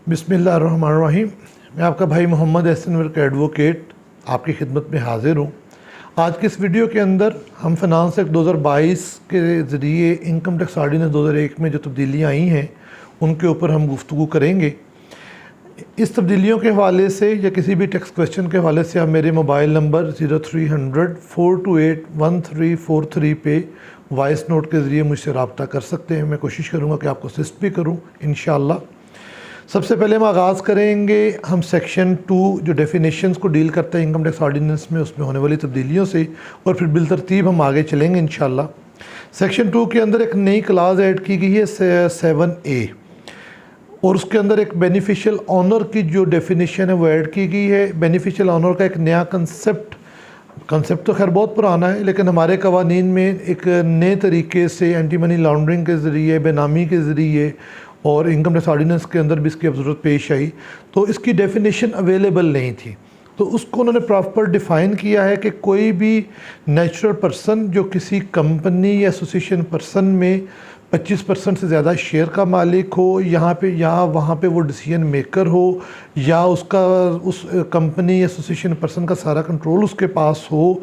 बिस्मिल्लाहिर्रहमानिर्रहीम। मैं आपका भाई मोहम्मद एहसन वर्क एडवोकेट आपकी खिदमत में हाज़िर हूँ। आज की इस वीडियो के अंदर हम फाइनेंस एक्ट 2022 के ज़रिए इनकम टैक्स ऑर्डिनेंस 2001 में जो तब्दीलियाँ आई हैं उनके ऊपर हम गुफ्तगू करेंगे। इस तब्दीलियों के हवाले से या किसी भी टैक्स क्वेश्चन के हवाले से आप मेरे मोबाइल नंबर 0300 428 1343 पे वॉइस नोट के ज़रिए मुझसे रब्ता कर सकते हैं। मैं कोशिश करूँगा कि आपको असिस्ट भी करूँ इंशाअल्लाह। सबसे पहले हम आगाज़ करेंगे हम सेक्शन 2 जो डेफिनेशंस को डील करता है इनकम टैक्स ऑर्डिनेंस में उसमें होने वाली तब्दीलियों से, और फिर बिलतरतीब हम आगे चलेंगे इंशाअल्लाह। सेक्शन 2 के अंदर एक नई क्लास ऐड की गई है 7A, और उसके अंदर एक बेनिफिशियल ऑनर की जो डेफिनेशन है वो ऐड की गई है। बेनिफिशियल ऑनर का एक नया कंसेप्ट तो खैर बहुत पुराना है, लेकिन हमारे कवानीन में एक नए तरीके से एंटी मनी लॉन्ड्रिंग के ज़रिए, बेनामी के ज़रिए और इनकम टैक्स ऑर्डिनेंस के अंदर भी इसकी ज़रूरत पेश आई, तो इसकी डेफिनेशन अवेलेबल नहीं थी। तो उसको उन्होंने प्रॉपर डिफ़ाइन किया है कि कोई भी नेचुरल पर्सन जो किसी कंपनी या एसोसिएशन पर्सन में 25% से ज़्यादा शेयर का मालिक हो, वहाँ पे वो डिसीजन मेकर हो, या उसका उस कंपनी या एसोसिएशन पर्सन का सारा कंट्रोल उसके पास हो,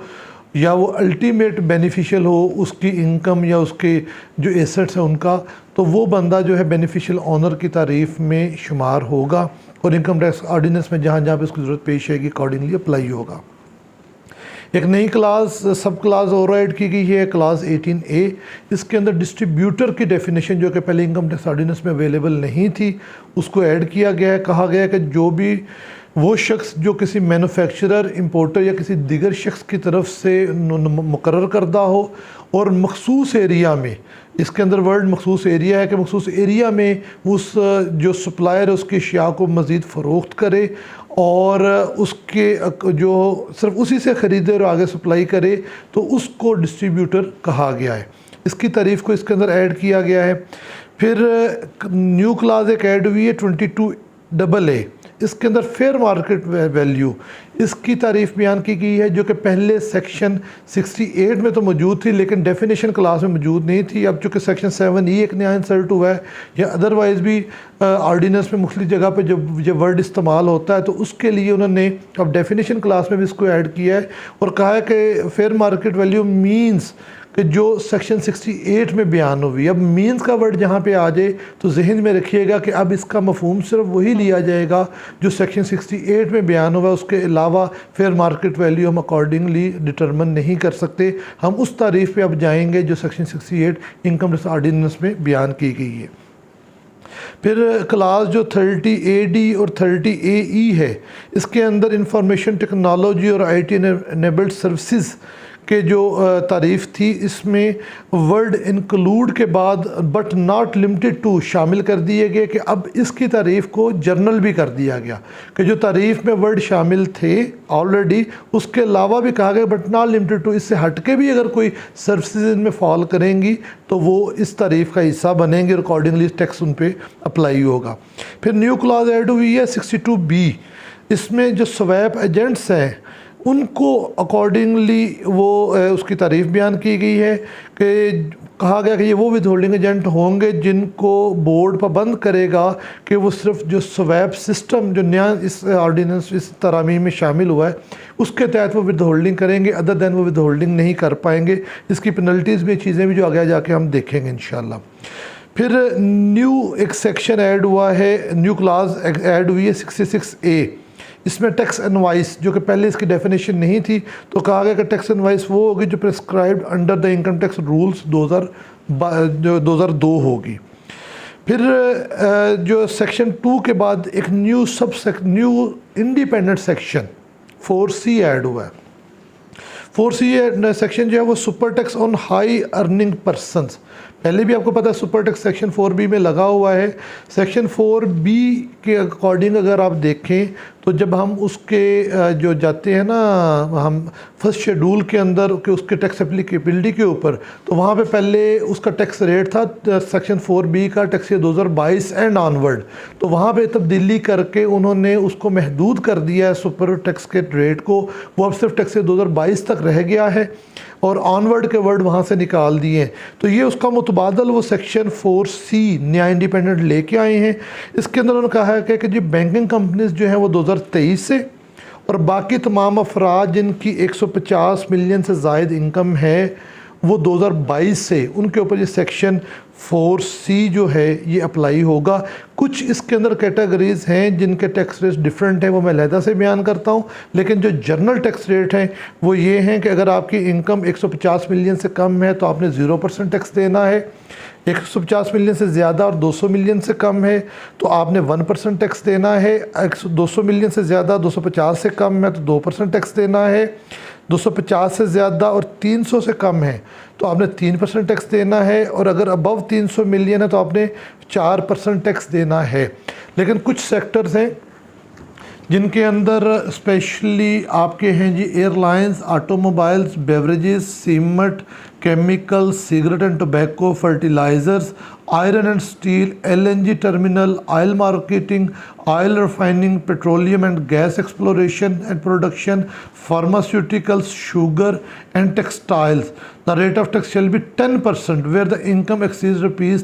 या वो अल्टीमेट बेनिफिशियल हो उसकी इनकम या उसके जो एसेट्स हैं उनका, तो वो बंदा जो है बेनिफिशियल ऑनर की तारीफ़ में शुमार होगा और इनकम टैक्स ऑर्डिनेंस में जहाँ जहाँ पे उसकी ज़रूरत पेश आएगी अकॉर्डिंगली अप्लाई होगा। एक नई सब क्लास और ऐड की गई है, क्लास 18A। इसके अंदर डिस्ट्रीब्यूटर की डेफिनेशन जो कि पहले इनकम टैक्स ऑर्डिनेंस में अवेलेबल नहीं थी उसको ऐड किया गया है। कहा गया है कि जो भी वो शख्स जो किसी मैन्युफैक्चरर, इंपोर्टर या किसी दिगर शख्स की तरफ से मुकर्रर करदा हो और मखसूस एरिया में, इसके अंदर वर्ड मखसूस एरिया है कि मखसूस एरिया में उस जो सप्लायर है उसकी अशिया को मज़ीद फ़रोख्त करे और उसके जो सिर्फ उसी से ख़रीदे और आगे सप्लाई करे, तो उसको डिस्ट्रीब्यूटर कहा गया है। इसकी तारीफ़ को इसके अंदर ऐड किया गया है। फिर न्यू क्लास एक ऐड हुई है 22AA। इसके अंदर फेयर मार्केट वैल्यू, इसकी तारीफ़ बयान की गई है जो कि पहले सेक्शन 68 में तो मौजूद थी लेकिन डेफिनेशन क्लास में मौजूद नहीं थी। अब चूँकि सेक्शन 7E एक नया इंसर्ट हुआ है, या अदरवाइज़ भी ऑर्डिनेंस में मुख्तलिफ जगह पे जब वर्ड इस्तेमाल होता है तो उसके लिए उन्होंने अब डेफिनेशन क्लास में भी इसको ऐड किया है और कहा है कि फेयर मार्केट वैल्यू मीन्स कि जो सेक्शन 68 में बयान हुई। अब मीन्स का वर्ड जहाँ पे आ जाए तो जहन में रखिएगा कि अब इसका मफहूम सिर्फ वही लिया जाएगा जो सेक्शन 68 में बयान हुआ, उसके अलावा फेयर मार्केट वैल्यू हम अकॉर्डिंगली डिटरमिन नहीं कर सकते। हम उस तारीफ़ पे अब जाएंगे जो सेक्शन 68 इनकम टैक्स ऑर्डिनेंस में बयान की गई है। फिर क्लास जो 30AD और 30AE है, इसके अंदर इंफॉर्मेशन टेक्नोलॉजी और IT एनेबल्ड सर्विसेज के जो तारीफ़ थी, इसमें वर्ड इंक्लूड के बाद बट नॉट लिमिटेड टू शामिल कर दिए गए कि अब इसकी तारीफ़ को जर्नल भी कर दिया गया कि जो तारीफ़ में वर्ड शामिल थे ऑलरेडी उसके अलावा भी कहा गया बट नॉट लिमिटेड टू, इससे हट के भी अगर कोई सर्विसेज इनमें फॉल करेंगी तो वो इस तारीफ़ का हिस्सा बनेंगे और अकॉर्डिंगली टैक्स उन पर अप्लाई होगा। फिर न्यू क्लास ऐड हुई है 62B। इसमें जो स्वैप एजेंट्स हैं उनको अकॉर्डिंगली वो उसकी तारीफ़ बयान की गई है कि कहा गया कि ये वो विद होल्डिंग एजेंट होंगे जिनको बोर्ड पाबंद करेगा कि वो सिर्फ जो स्वैप सिस्टम जो नया इस ऑर्डिनेंस इस तरामीम में शामिल हुआ है उसके तहत वो विद होल्डिंग करेंगे, अदर दैन वो विद होल्डिंग नहीं कर पाएंगे। इसकी पेनल्टीज़ में चीज़ें भी जो आगे जाके हम देखेंगे इंशाल्लाह। फिर न्यू एक सेक्शन ऐड हुआ है, न्यू क्लास ऐड हुई है 66A। इसमें टैक्स इनवाइस जो कि पहले इसकी डेफिनेशन नहीं थी, तो कहा गया कि टैक्स इनवाइस वो होगी जो prescribed under the income tax rules 2002 होगी। फिर जो सेक्शन 2 के बाद एक new independent section 4C add हुआ है। 4C सेक्शन जो है वो super tax on high earning persons, पहले भी आपको पता है सुपर टैक्स सेक्शन 4B में लगा हुआ है। सेक्शन 4B के अकॉर्डिंग अगर आप देखें तो जब हम उसके जो जाते हैं ना हम फर्स्ट शेड्यूल के अंदर कि उसके टैक्स एप्लीकेबिलिटी के ऊपर, तो वहाँ पे पहले उसका टैक्स रेट था सेक्शन 4B का टैक्स ईयर 2022 एंड ऑनवर्ड। तो वहाँ पे तब्दीली करके उन्होंने उसको महदूद कर दिया है सुपर टैक्स के रेट को, वो अब सिर्फ टैक्स ईयर 2022 तक रह गया है और ऑनवर्ड के वर्ड वहाँ से निकाल दिए हैं। तो ये उसका मुतबादल वो सेक्शन 4C नया इंडिपेंडेंट लेके आए हैं। इसके अंदर उन्होंने कहा है कि जो बैंकिंग कंपनीज जो हैं वो 2023 से और बाकी तमाम अफराद जिनकी 150 मिलियन से ज़ायद इनकम है वो 2022 से, उनके ऊपर ये सेक्शन 4C जो है ये अप्लाई होगा। कुछ इसके अंदर कैटेगरीज़ हैं जिनके टैक्स रेट डिफरेंट हैं, वो मैं अलहदा से बयान करता हूँ, लेकिन जो जनरल टैक्स रेट हैं वो ये हैं कि अगर आपकी इनकम 150 मिलियन से कम है तो आपने 0% टैक्स देना है, 150 मिलियन से ज़्यादा और 200 मिलियन से कम है तो आपने 1% टैक्स देना है, 200 मिलियन से ज़्यादा 250 से कम है तो 2% टैक्स देना है, 250 से ज़्यादा और 300 से कम है तो आपने 3% टैक्स देना है, और अगर अबव 300 मिलियन है तो आपने 4% टैक्स देना है। लेकिन कुछ सेक्टर्स हैं जिनके अंदर स्पेशली आपके हैं जी airlines, automobiles, beverages, cement, chemical, cigarette and tobacco, fertilisers, iron and steel, LNG terminal, oil marketing, oil refining, petroleum and gas exploration and production, pharmaceuticals, sugar and textiles. The rate of tax shall be 10% where the income exceeds rupees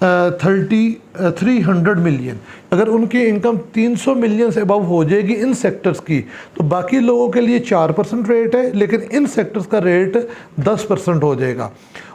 300 million. अगर उनकी income 300 million से above हो जाएगी इन sectors की तो बाकी लोगों के लिए 4% रेट है, लेकिन इन सेक्टर्स का रेट 10% हो जाएगा।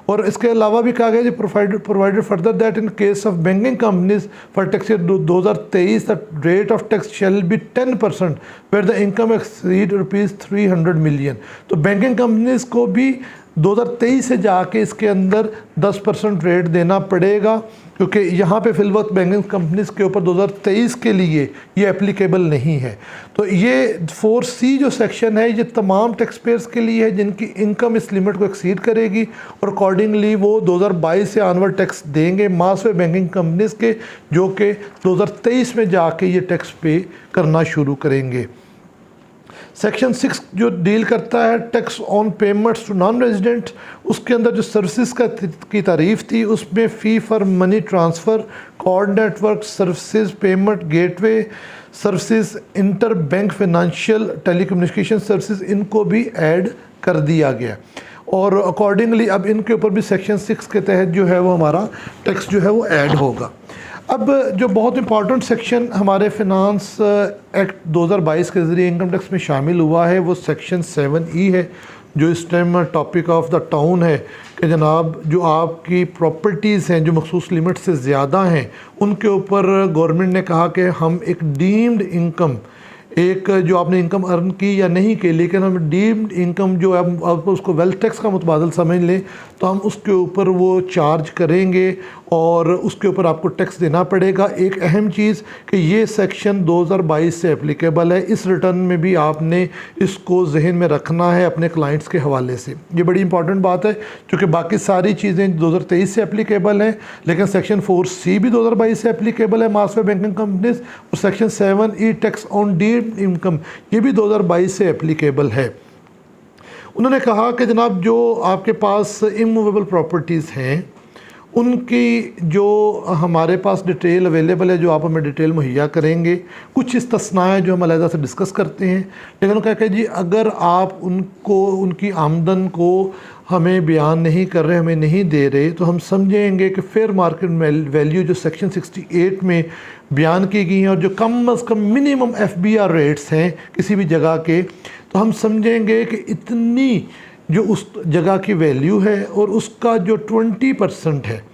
और इसके अलावा भी कहा गया जी provided further that in case of banking companies for tax year 2023 the rate of tax shall be 10% where the income exceed rupees 300 million. तो बैंकिंग कंपनीज को भी 2023 से जाके इसके अंदर 10% रेट देना पड़ेगा, क्योंकि यहाँ पे फिलवक्त बैंकिंग कंपनीज के ऊपर 2023 के लिए ये एप्लीकेबल नहीं है। तो ये 4C जो सेक्शन है ये तमाम टैक्स पेयर्स के लिए है जिनकी इनकम इस लिमिट को एक्सीड करेगी और अकॉर्डिंगली वो 2022 से ऑनवर्ड टैक्स देंगे मास वे बैंकिंग कंपनीज के, जो कि 2023 में जाके ये टैक्स पे करना शुरू करेंगे। सेक्शन 6 जो डील करता है tax on payments to non resident, उसके अंदर जो सर्विसेज की तारीफ थी उसमें fee for money transfer, card network services, payment gateway services, inter bank financial telecommunication services, इनको भी ऐड कर दिया गया और अकॉर्डिंगली अब इनके ऊपर भी सेक्शन 6 के तहत जो है वो हमारा टैक्स जो है वो ऐड होगा। अब जो बहुत इंपॉर्टेंट सेक्शन हमारे फिनांस एक्ट 2022 के ज़रिए इनकम टैक्स में शामिल हुआ है वो सेक्शन 7E है, जो इस time topic of the town है कि जनाब जो आपकी प्रॉपर्टीज़ हैं जो मखसूस लिमिट से ज़्यादा हैं उनके ऊपर गवर्नमेंट ने कहा कि हम एक डीम्ड इनकम, एक जो आपने इनकम अर्न की या नहीं की लेकिन हम डीम्ड इनकम जो आप उसको वेल्थ टैक्स का मुतबादल समझ लें तो हम उसके ऊपर वो चार्ज करेंगे और उसके ऊपर आपको टैक्स देना पड़ेगा। एक अहम चीज़ कि ये सेक्शन 2022 से एप्लीकेबल है, इस रिटर्न में भी आपने इसको जहन में रखना है अपने क्लाइंट्स के हवाले से। ये बड़ी इंपॉर्टेंट बात है क्योंकि बाकी सारी चीज़ें 2023 से एप्लीकेबल हैं, लेकिन सेक्शन 4C भी 2022 से एप्लीकेबल है मास वे बैंकिंग कंपनीज, और section 7E tax on deemed income ये भी 2022 से एप्लीकेबल है। उन्होंने कहा कि जनाब जो आपके पास इमूवेबल प्रॉपर्टीज़ हैं उनकी जो हमारे पास डिटेल अवेलेबल है, जो आप हमें डिटेल मुहैया करेंगे, कुछ इस्तस्नाएँ जो हम अलहदा से डिस्कस करते हैं, लेकिन उन्होंने कहा कि जी अगर आप उनको उनकी आमदन को हमें बयान नहीं कर रहे, हमें नहीं दे रहे, तो हम समझेंगे कि फेयर मार्केट वैल्यू जो सेक्शन 68 में बयान की गई हैं और जो कम अज़ कम मिनिमम FBR रेट्स हैं किसी भी जगह के, तो हम समझेंगे कि इतनी जो उस जगह की वैल्यू है और उसका जो 20% है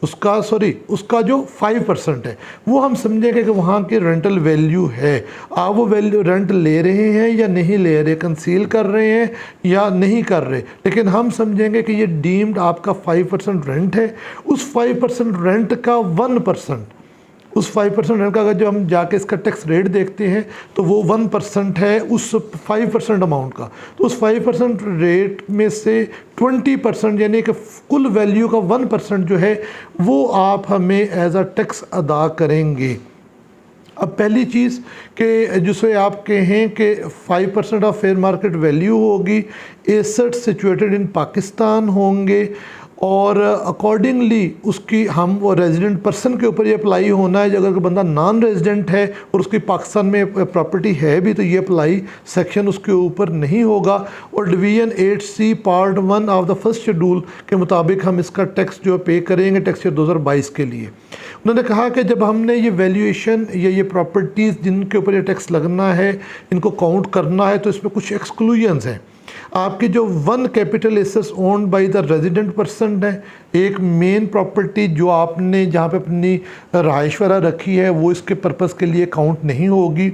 उसका जो 5% है वो हम समझेंगे कि वहाँ की रेंटल वैल्यू है। आप वो वैल्यू रेंट ले रहे हैं या नहीं ले रहे, कंसील कर रहे हैं या नहीं कर रहे, लेकिन हम समझेंगे कि ये डीम्ड आपका 5% रेंट है। उस 5% रेंट का 1%, उस 5% रेंट का अगर जो हम जाके इसका टैक्स रेट देखते हैं तो वो 1% है उस 5% अमाउंट का। तो उस 5% रेट में से 20% यानी कि कुल वैल्यू का 1% जो है वो आप हमें एज अ टैक्स अदा करेंगे। अब पहली चीज़ कि जिसे आप कहें कि 5% ऑफ फेयर मार्केट वैल्यू होगी, एसेट सिचुएटेड इन पाकिस्तान होंगे और अकॉर्डिंगली उसकी हम वो रेजिडेंट पर्सन के ऊपर ये अप्लाई होना है। अगर कोई बंदा नॉन रेजिडेंट है और उसकी पाकिस्तान में प्रॉपर्टी है भी तो ये अप्लाई सेक्शन उसके ऊपर नहीं होगा। और division 8C part 1 of the first schedule के मुताबिक हम इसका टैक्स जो पे करेंगे टैक्स ईयर 2022 के लिए। उन्होंने कहा कि जब हमने ये वैल्यूएशन या ये प्रॉपर्टीज़ जिनके ऊपर ये टैक्स लगना है इनको काउंट करना है तो इसमें कुछ एक्सक्लूजन्स हैं। आपकी जो one capital assets owned by the resident person है, एक मेन प्रॉपर्टी जो आपने जहाँ पे अपनी रहाइश वगैरह रखी है वो इसके पर्पस के लिए काउंट नहीं होगी।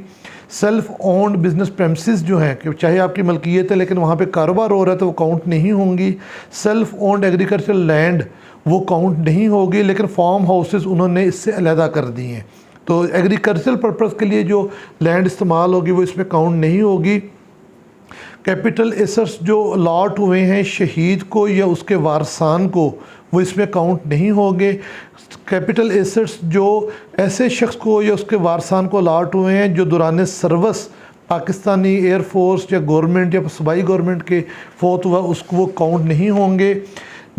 सेल्फ ओन्ड बिजनेस प्रेमिसेस जो हैं कि चाहे आपकी मलकियत है लेकिन वहाँ पे कारोबार हो रहा है तो वो काउंट नहीं होंगी। सेल्फ ओन्ड एग्रीकल्चरल लैंड वो काउंट नहीं होगी, लेकिन फार्म हाउसेस उन्होंने इससे अलहदा कर दिए हैं। तो एग्रीकल्चरल पर्पस के लिए जो लैंड इस्तेमाल होगी वो इसमें काउंट नहीं होगी। कैपिटल एसेट्स जो अलॉट हुए हैं शहीद को या उसके वारसान को वो इसमें काउंट नहीं होंगे। कैपिटल एसेट्स जो ऐसे शख्स को या उसके वारसान को अलॉट हुए हैं जो दौरान सर्विस पाकिस्तानी एयरफोर्स या गवर्नमेंट या सूबाई गवर्नमेंट के फोत हुआ उसको वो काउंट नहीं होंगे।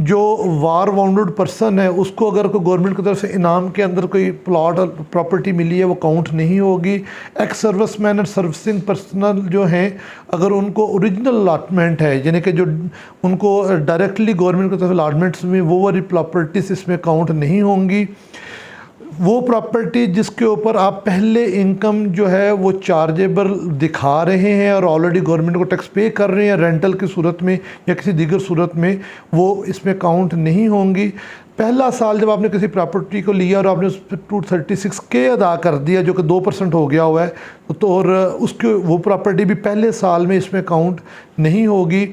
जो वार वाउंडेड पर्सन है उसको अगर कोई गवर्नमेंट की तरफ से इनाम के अंदर कोई प्लॉट और प्रॉपर्टी मिली है वो काउंट नहीं होगी। Ex serviceman and servicing personal जो हैं अगर उनको ओरिजिनल अलाटमेंट है यानी कि जो उनको डायरेक्टली गवर्नमेंट की तरफ अलाटमेंट्स में वो वाली प्रॉपर्टीज इसमें काउंट नहीं होंगी। वो प्रॉपर्टी जिसके ऊपर आप पहले इनकम जो है वो चार्जेबल दिखा रहे हैं और ऑलरेडी गवर्नमेंट को टैक्स पे कर रहे हैं रेंटल की सूरत में या किसी दीगर सूरत में, वो इसमें काउंट नहीं होंगी। पहला साल जब आपने किसी प्रॉपर्टी को लिया और आपने उस पर 236K अदा कर दिया जो कि 2% हो गया हुआ है तो और उसके वो प्रॉपर्टी भी पहले साल में इसमें काउंट नहीं होगी।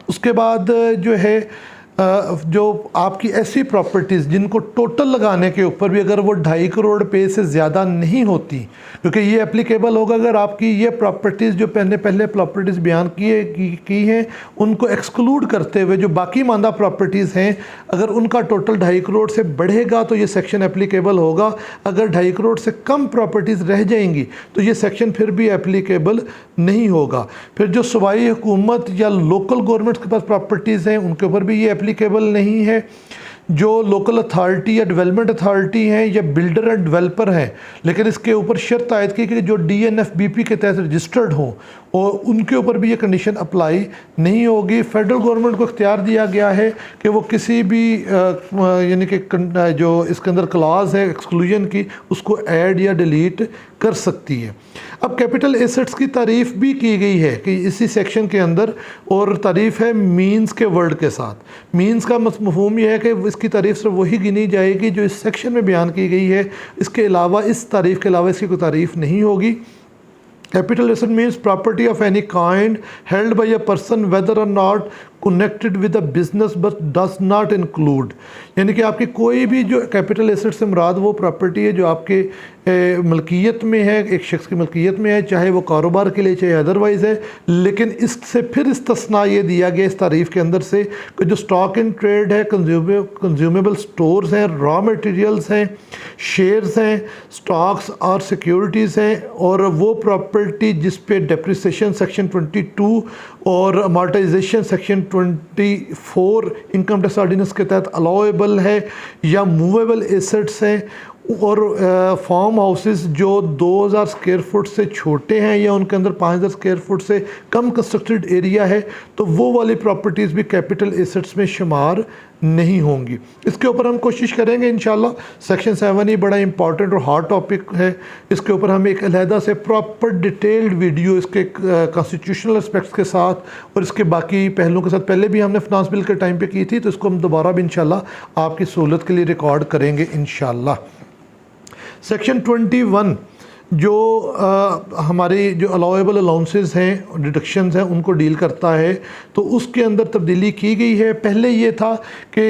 उसके बाद जो है जो आपकी ऐसी प्रॉपर्टीज़ जिनको टोटल लगाने के ऊपर भी अगर वो 2.5 करोड़ रुपये से ज़्यादा नहीं होती, क्योंकि ये एप्लीकेबल होगा अगर आपकी ये प्रॉपर्टीज़ जो पहले प्रॉपर्टीज़ बयान की हैं उनको एक्सक्लूड करते हुए जो बाकी मानदा प्रॉपर्टीज़ हैं अगर उनका टोटल 2.5 करोड़ से बढ़ेगा तो ये सेक्शन एप्लीकेबल होगा। अगर 2.5 करोड़ से कम प्रॉपर्टीज़ रह जाएंगी तो ये सेक्शन फिर भी एप्लीकेबल नहीं होगा। फिर जो सूबाई हुकूमत या लोकल गवर्नमेंट के पास प्रॉपर्टीज़ हैं उनके ऊपर भी ये एप्लीकेबल नहीं है। जो लोकल अथॉरिटी या डेवलपमेंट अथॉरिटी हैं या बिल्डर एंड डेवलपर हैं, लेकिन इसके ऊपर शर्त आयद की कि जो DNFBP के तहत रजिस्टर्ड हो और उनके ऊपर भी ये कंडीशन अप्लाई नहीं होगी। फेडरल गवर्नमेंट को इख्तियार दिया गया है कि वो किसी भी यानी कि जो इसके अंदर क्लॉज है एक्सक्लूजन की उसको ऐड या डिलीट कर सकती है। अब कैपिटल एसेट्स की तारीफ़ भी की गई है कि इसी सेक्शन के अंदर, और तारीफ़ है मीन्स के वर्ड के साथ। मीन्स का मफहूम यह है कि इसकी तारीफ़ सिर्फ वही गिनी जाएगी जो इस सेक्शन में बयान की गई है, इसके अलावा इस तारीफ़ के अलावा इसकी कोई तारीफ़ नहीं होगी। Capital asset means property of any kind held by a person whether or not connected with a business but does not include, यानी कि आपकी कोई भी जो कैपिटल एसेट से मुराद वो प्रॉपर्टी है जो आपके मलकियत में है, एक शख्स की मलकियत में है, चाहे वो कारोबार के लिए चाहे अदरवाइज़ है, लेकिन इससे फिर इस्तिस्ना ये दिया गया इस तारीफ़ के अंदर से कि जो स्टॉक इन ट्रेड है, कंज्यूमेबल स्टोर्स हैं, रॉ मटेरियल्स हैं, शेयर्स हैं, स्टॉक्स और सिक्योरिटीज़ हैं, और वो प्रॉपर्टी जिस पे डेप्रिसिएशन सेक्शन 22 और amortisation section 24 income tax ordinance के तहत अलाउएबल है, या मूवेबल एसेट्स हैं, और फार्म हाउसेस जो 2000 स्क्वायर फुट से छोटे हैं या उनके अंदर 5000 स्क्वायर फुट से कम कंस्ट्रक्टेड एरिया है तो वो वाली प्रॉपर्टीज़ भी कैपिटल एसेट्स में शुमार नहीं होंगी। इसके ऊपर हम कोशिश करेंगे इंशाल्लाह। सेक्शन 7 ही बड़ा इंपॉर्टेंट और हॉट टॉपिक है, इसके ऊपर हम एक अलहदा से प्रॉपर डिटेल्ड वीडियो इसके कॉन्स्टिट्यूशनल एस्पेक्ट्स के साथ और इसके बाकी पहलुओं के साथ पहले भी हमने फाइनेंस बिल के टाइम पे की थी, तो इसको हम दोबारा भी इंशाल्लाह आपकी सहूलत के लिए रिकॉर्ड करेंगे इंशाल्लाह। सेक्शन 21 जो हमारे जो अलाउएबल अलाउंसेस हैं, डिडक्शंस हैं, उनको डील करता है, तो उसके अंदर तब्दीली की गई है। पहले ये था कि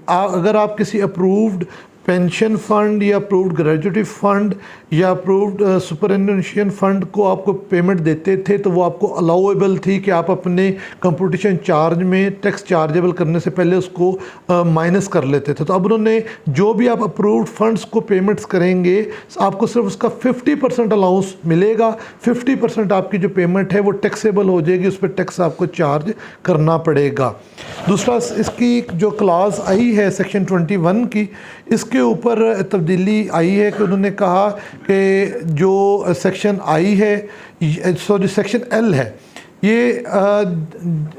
अगर आप किसी अप्रूव्ड पेंशन फ़ंड या अप्रूव्ड ग्रेजुएटी फ़ंड या अप्रूव्ड सुपरएनुएशन फ़ंड को आपको पेमेंट देते थे तो वो आपको अलाउएबल थी कि आप अपने कंपटीशन चार्ज में टैक्स चार्जेबल करने से पहले उसको माइनस कर लेते थे। तो अब उन्होंने जो भी आप अप्रूव्ड फंड्स को पेमेंट्स करेंगे आपको सिर्फ उसका 50% अलाउंस मिलेगा, 50% आपकी जो पेमेंट है वो टैक्सेबल हो जाएगी, उस पर टैक्स आपको चार्ज करना पड़ेगा। दूसरा इसकी जो क्लास आई है सेक्शन 21 की, इसके ऊपर तब्दीली आई है कि उन्होंने कहा कि जो सेक्शन आई है, सॉरी सेक्शन एल है, ये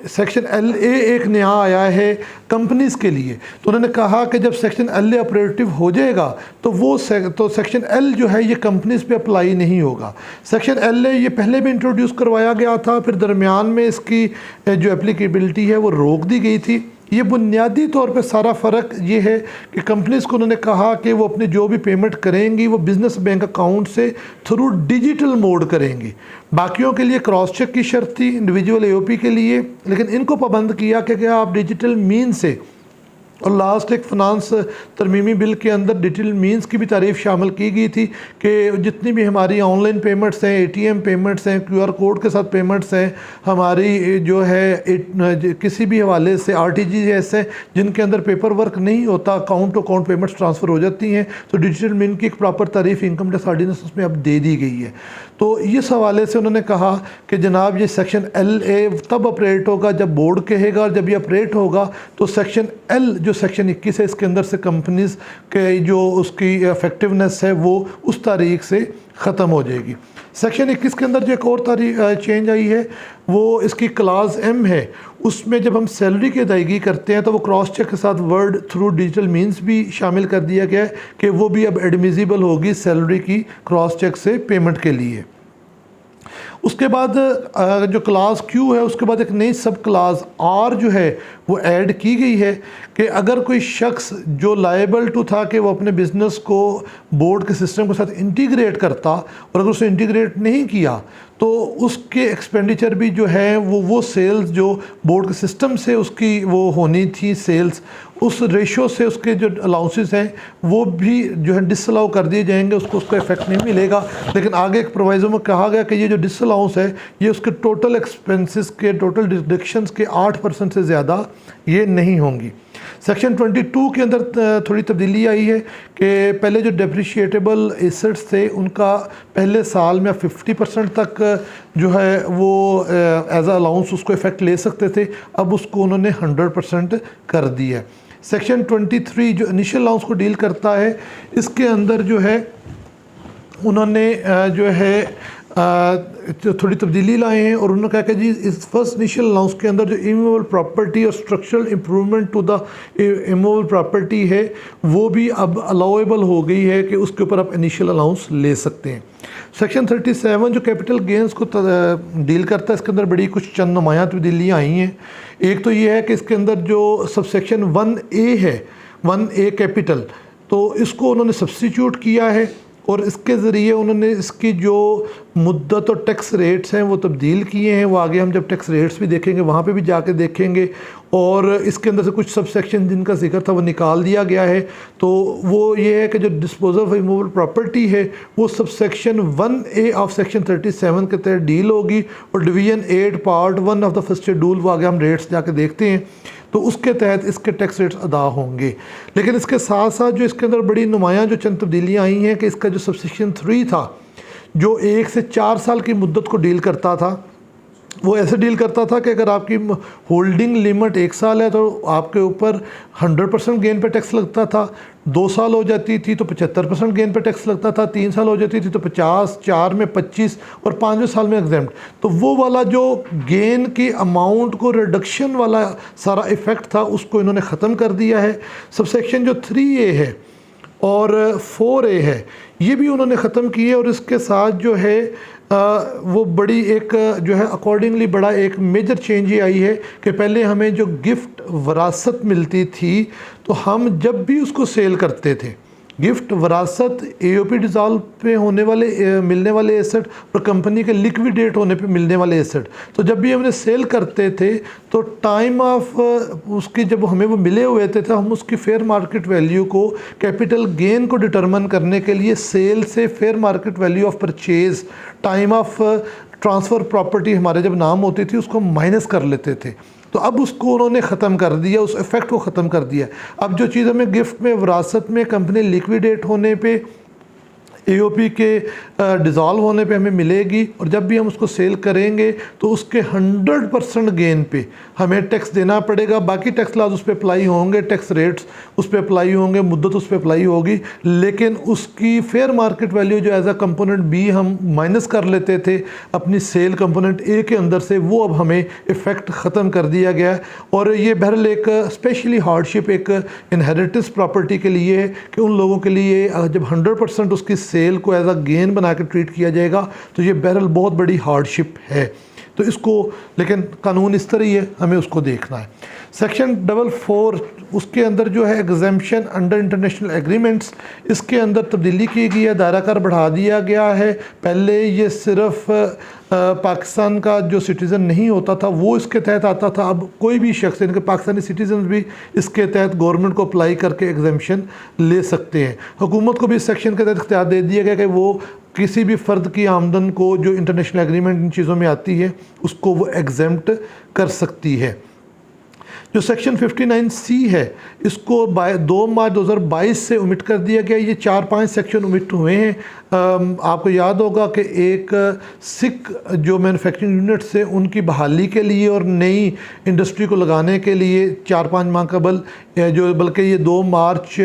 सेक्शन एल ए एक नया आया है कंपनीज़ के लिए। तो उन्होंने कहा कि जब सेक्शन एल ए ऑपरेटिव हो जाएगा तो वो सेक्शन एल जो है ये कंपनीज़ पे अप्लाई नहीं होगा। सेक्शन एल ए ये पहले भी इंट्रोड्यूस करवाया गया था, फिर दरमियान में इसकी जो एप्लीकेबिलिटी है वो रोक दी गई थी। ये बुनियादी तौर पे सारा फ़र्क ये है कि कंपनीज़ को उन्होंने कहा कि वो अपनी जो भी पेमेंट करेंगी वो बिज़नेस बैंक अकाउंट से थ्रू डिजिटल मोड करेंगी। बाकियों के लिए क्रॉस चेक की शर्त थी, इंडिविजुअल एओपी के लिए, लेकिन इनको पाबंद किया कि क्या आप डिजिटल मीन से, और लास्ट एक फ़ाइनेंस तरमीमी बिल के अंदर डिजिटल मीन्स की भी तारीफ़ शामिल की गई थी कि जितनी भी हमारी ऑनलाइन पेमेंट्स हैं, एटीएम पेमेंट्स हैं, क्यूआर कोड के साथ पेमेंट्स हैं, हमारी जो है किसी भी हवाले से आरटीजीएस है जिनके अंदर पेपर वर्क नहीं होता, account to account payments transfer हो जाती हैं, तो डिजिटल मीन की एक प्रॉपर तारीफ़ इनकम टैक्स ऑर्डिनेंस उसमें अब दे दी गई है। तो इस हवाले से उन्होंने कहा कि जनाब ये सेक्शन एल ए तब ऑपरेट होगा जब बोर्ड कहेगा, और जब ये ऑपरेट होगा तो सेक्शन एल जो सेक्शन 21 है इसके अंदर से कंपनीज़ के जो उसकी इफेक्टिवनेस है वो उस तारीख से ख़त्म हो जाएगी। सेक्शन 21 के अंदर जो एक और चेंज आई है वो इसकी क्लास एम है, उसमें जब हम सैलरी की अदायगी करते हैं तो वो क्रॉस चेक के साथ वर्ड थ्रू डिजिटल मीन्स भी शामिल कर दिया गया है कि वो भी अब एडमिजिबल होगी सैलरी की क्रॉस चेक से पेमेंट के लिए। उसके बाद जो क्लास क्यू है उसके बाद एक नई सब क्लास आर जो है वो ऐड की गई है कि अगर कोई शख्स जो लायबल टू था कि वो अपने बिज़नेस को बोर्ड के सिस्टम के साथ इंटीग्रेट करता और अगर उसे इंटीग्रेट नहीं किया तो उसके एक्सपेंडिचर भी जो है वो सेल्स जो बोर्ड के सिस्टम से उसकी वो होनी थी सेल्स, उस रेशो से उसके जो अलाउंसेस हैं वो भी जो है डिसअलाउ कर दिए जाएंगे, उसको इफेक्ट नहीं मिलेगा। लेकिन आगे एक प्रोवाइजो में कहा गया कि ये जो डिसअलाउंस है ये उसके टोटल एक्सपेंसेस के टोटल डिडक्शंस के 8% से ज़्यादा ये नहीं होंगी। सेक्शन 22 के अंदर थोड़ी तब्दीली आई है कि पहले जो डेप्रिशिएटेबल एसेट्स थे उनका पहले साल में 50% तक जो है वो एज अलाउंस उसको इफ़ेक्ट ले सकते थे, अब उसको उन्होंने 100% कर दिया है। सेक्शन 23 जो इनिशियल अलाउंस को डील करता है इसके अंदर जो है उन्होंने जो है थोड़ी तब्दीली लाए हैं और उन्होंने कहा कि जी इस फर्स्ट इनिशियल अलाउंस के अंदर जो इमूवेबल प्रॉपर्टी और structural improvement to the immovable property है वो भी अब अलाउएबल हो गई है कि उसके ऊपर आप इनिशियल अलाउंस ले सकते हैं। सेक्शन 37 जो कैपिटल गेंस को डील करता है इसके अंदर बड़ी कुछ चंद नुमायाँ तब्दीलियाँ आई हैं। एक तो ये है कि इसके अंदर जो सबसेक्शन 1A है, 1A कैपिटल, तो इसको उन्होंने सब्स्टिट्यूट किया है और इसके ज़रिए उन्होंने इसकी जो मुद्दत और टैक्स रेट्स हैं वो तब्दील किए हैं। वो आगे हम जब टैक्स रेट्स भी देखेंगे वहाँ पे भी जाके देखेंगे, और इसके अंदर से कुछ सब सेक्शन जिनका जिक्र था वो निकाल दिया गया है। तो वो ये है कि जो डिस्पोजल ऑफ इमूवेबल प्रॉपर्टी है वो sub section 1A of section 37 के तहत डील होगी, और division 8 part 1 of the first schedule वो आगे हम रेट्स जाके देखते हैं तो उसके तहत इसके टैक्स रेट्स अदा होंगे। लेकिन इसके साथ साथ जो इसके अंदर बड़ी नुमायाँ जो चंद तब्दीलियाँ आई हैं कि इसका जो सबसेक्शन 3 था जो 1 से 4 साल की मुद्दत को डील करता था, वो ऐसे डील करता था कि अगर आपकी होल्डिंग लिमिट 1 साल है तो आपके ऊपर 100% गेन पे टैक्स लगता था, 2 साल हो जाती थी तो 75% गेन पे टैक्स लगता था, 3 साल हो जाती थी तो 50, 4 में 25 और 5वें साल में एग्जेम्प्ट। तो वो वाला जो गेन की अमाउंट को रिडक्शन वाला सारा इफ़ेक्ट था उसको इन्होंने ख़त्म कर दिया है। सबसेक्शन जो 3A है और 4A है ये भी उन्होंने ख़त्म किए, और इसके साथ जो है वो बड़ी एक जो है अकॉर्डिंगली बड़ा एक मेजर चेंज ये आई है कि पहले हमें जो गिफ्ट वरासत मिलती थी तो हम जब भी उसको सेल करते थे गिफ्ट, वरासत, एओपी डिज़ॉल्व पे होने वाले मिलने वाले एसेट और कंपनी के लिक्विडेट होने पे मिलने वाले एसेट। तो जब भी हमने सेल करते थे तो टाइम ऑफ उसकी जब हमें वो मिले हुए थे तो हम उसकी फेयर मार्केट वैल्यू को, कैपिटल गेन को डिटरमिन करने के लिए सेल से fair market value of purchase, time of transfer property हमारे जब नाम होती थी उसको माइनस कर लेते थे। तो अब उसको उन्होंने ख़त्म कर दिया, उस इफ़ेक्ट को ख़त्म कर दिया। अब जो चीज़ हमें गिफ्ट में, विरासत में, कंपनी लिक्विडेट होने पे, एओपी के डिज़ॉल्व होने पे हमें मिलेगी और जब भी हम उसको सेल करेंगे तो उसके 100% गेन पे हमें टैक्स देना पड़ेगा। बाकी टैक्स लाज उस पर अप्लाई होंगे, टैक्स रेट्स उस पर अप्लाई होंगे, मुद्दत उस पर अप्लाई होगी, लेकिन उसकी फेयर मार्केट वैल्यू जो एज अ कंपोनेंट बी हम माइनस कर लेते थे अपनी सेल कंपोनेंट ए के अंदर से, वो अब हमें इफ़ेक्ट ख़त्म कर दिया गया है। और ये बहरहाल एक स्पेशली हार्डशिप एक इनहेरिटेंस प्रॉपर्टी के लिए है कि उन लोगों के लिए जब 100% उसकी सेल को एज अ गेन बना के ट्रीट किया जाएगा तो ये बहरहाल बहुत बड़ी हार्डशिप है। तो इसको, लेकिन कानून इस तरह ही है, हमें उसको देखना है। सेक्शन 44 उसके अंदर जो है एग्जेम्पशन अंडर इंटरनेशनल एग्रीमेंट्स, इसके अंदर तब्दीली की गई है, दायरा कार बढ़ा दिया गया है। पहले ये सिर्फ पाकिस्तान का जो सिटीज़न नहीं होता था वो इसके तहत आता था, अब कोई भी शख्स, इनके पाकिस्तानी सिटीज़न भी इसके तहत गवर्नमेंट को अप्लाई करके एग्जेम्पशन ले सकते हैं। हुकूमत को भी इस सेक्शन के तहत इख्तियार दे दिया गया कि वो किसी भी फ़र्द की आमदन को जो इंटरनेशनल एग्रीमेंट इन चीज़ों में आती है उसको वो एग्जेम्प्ट कर सकती है। जो सेक्शन 59C है इसको 2 मार्च 2022 से ओमिट कर दिया गया। ये 4-5 सेक्शन ओमिट हुए हैं। आपको याद होगा कि एक सिख जो मैन्युफैक्चरिंग यूनिट से उनकी बहाली के लिए और नई इंडस्ट्री को लगाने के लिए 4-5 माह कबल जो, बल्कि ये 2 मार्च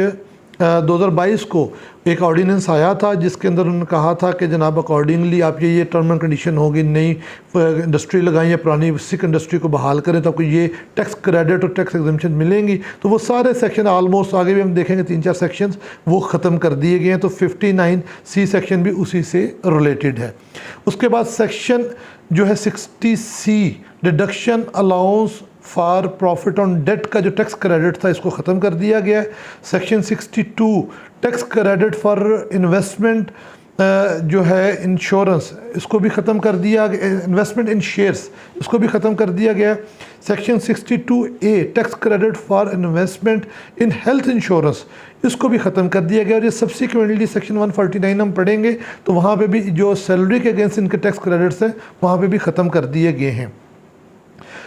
2022 को एक ऑर्डिनेंस आया था जिसके अंदर उन्होंने कहा था कि जनाब अकॉर्डिंगली आप ये टर्म एंड कंडीशन होगी, नई इंडस्ट्री लगाएं या पुरानी सिक इंडस्ट्री को बहाल करें तो आपको ये टैक्स क्रेडिट और टैक्स एग्जेम्पशन मिलेंगी। तो वो सारे सेक्शन ऑलमोस्ट, आगे भी हम देखेंगे 3-4 सेक्शंस वो ख़त्म कर दिए गए हैं। तो 59C सेक्शन भी उसी से रिलेटेड है। उसके बाद सेक्शन जो है 60C deduction allowance for profit on debt का जो टैक्स क्रेडिट था इसको ख़त्म कर दिया गया है। Section 62 tax credit for investment जो है इंश्योरेंस, इसको भी ख़त्म कर दिया गया। इन्वेस्टमेंट इन शेयर्स इसको भी ख़त्म कर दिया गया। Section 62A tax credit for investment in health insurance, इसको भी ख़त्म कर दिया गया। और ये सब्सिक्वेंटली सेक्शन 149 हम पढ़ेंगे तो वहाँ पे भी जो सैलरी के अगेंस्ट इनके टैक्स क्रेडिट्स हैं वहाँ पे भी ख़त्म कर दिए गए हैं।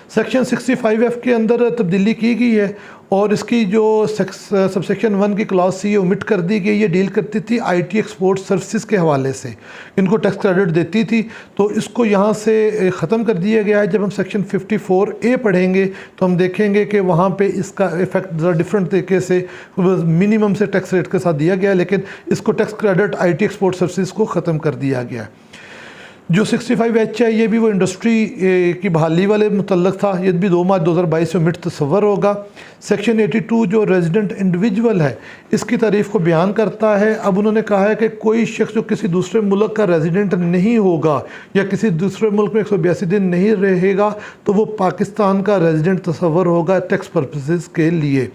सेक्शन 65F के अंदर तब्दीली की गई है और इसकी जो सबसेक्शन 1 की क्लॉज सी ओमिट कर दी गई। ये डील करती थी IT एक्सपोर्ट सर्विसेज के हवाले से, इनको टैक्स क्रेडिट देती थी, तो इसको यहाँ से ख़त्म कर दिया गया है। जब हम सेक्शन 54A पढ़ेंगे तो हम देखेंगे कि वहाँ पे इसका इफ़ेक्ट ज़रा डिफरेंट तरीके से मिनिमम से टैक्स रेट के साथ दिया गया है, लेकिन इसको tax credit IT export services को ख़त्म कर दिया गया है। जो 65H है ये भी वो इंडस्ट्री की बहाली वाले मुतल्लक था, ये भी 2 मार्च 2022 से मिट तस्वर होगा। सेक्शन 82 जो रेजिडेंट इंडिविजुअल है इसकी तारीफ़ को बयान करता है। अब उन्होंने कहा है कि कोई शख्स जो किसी दूसरे मुल्क का रेजिडेंट नहीं होगा या किसी दूसरे मुल्क में 182 दिन नहीं रहेगा तो वो पाकिस्तान का रेजिडेंट तस्वर होगा टैक्स पर्पसेस के लिए।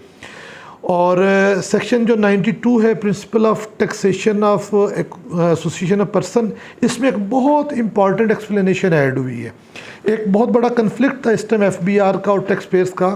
और सेक्शन जो 92 है principle of taxation of association of person, इसमें एक बहुत इंपॉर्टेंट एक्सप्लेनेशन ऐड हुई है। एक बहुत बड़ा कन्फ्लिक्ट था इस टाइम FBR का और टैक्स पेयर्स का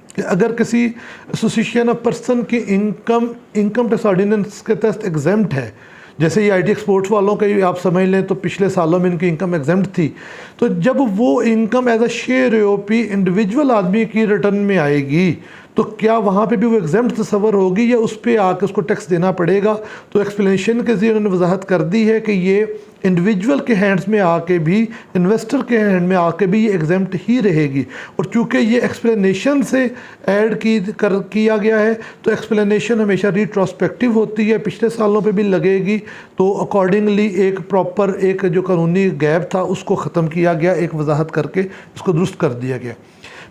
कि अगर किसी एसोसिएशन ऑफ पर्सन की इनकम टैक्स ऑर्डिनेंस के तहत एग्जेम्प्ट है, जैसे ये IT एक्सपोर्ट्स वालों के आप समझ लें तो पिछले सालों में इनकी इनकम एग्जेम्प्ट थी, तो जब वो income as a share AOP individual आदमी की रिटर्न में आएगी तो क्या वहाँ पे भी वो एग्जेम्प्ट तस्वर होगी या उस पर आके उसको टैक्स देना पड़ेगा। तो एक्सप्लेनेशन के ज़रिए उन्होंने वजाहत कर दी है कि ये इंडिविजुअल के हैंड्स में आके भी, इन्वेस्टर के हैंड में आके भी ये एग्जेम्प्ट ही रहेगी। और चूँकि ये एक्सप्लेनेशन से ऐड किया गया है तो एक्सप्लेनेशन हमेशा रिट्रोस्पेक्टिव होती है, पिछले सालों पे भी लगेगी। तो अकॉर्डिंगली एक प्रॉपर एक जो कानूनी गैप था उसको ख़त्म किया गया, एक वजाहत करके इसको दुरुस्त कर दिया गया।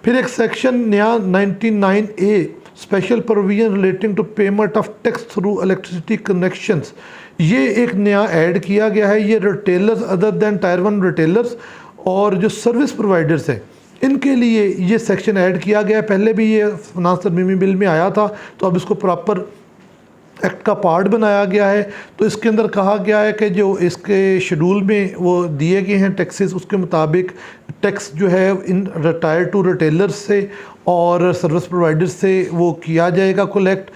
फिर एक सेक्शन नया 99A special provision relating to payment of tax through electricity connections, ये एक नया ऐड किया गया है। ये retailers other than tier 1 retailers और जो सर्विस प्रोवाइडर्स हैं इनके लिए ये सेक्शन ऐड किया गया है। पहले भी ये फाइनेंस तरमीमी बिल में आया था तो अब इसको प्रॉपर एक्ट का पार्ट बनाया गया है। तो इसके अंदर कहा गया है कि जो इसके शेड्यूल में वो दिए गए हैं टैक्सेस, उसके मुताबिक टैक्स जो है इन रिटायर टू रिटेलर्स से और सर्विस प्रोवाइडर्स से वो किया जाएगा कलेक्ट।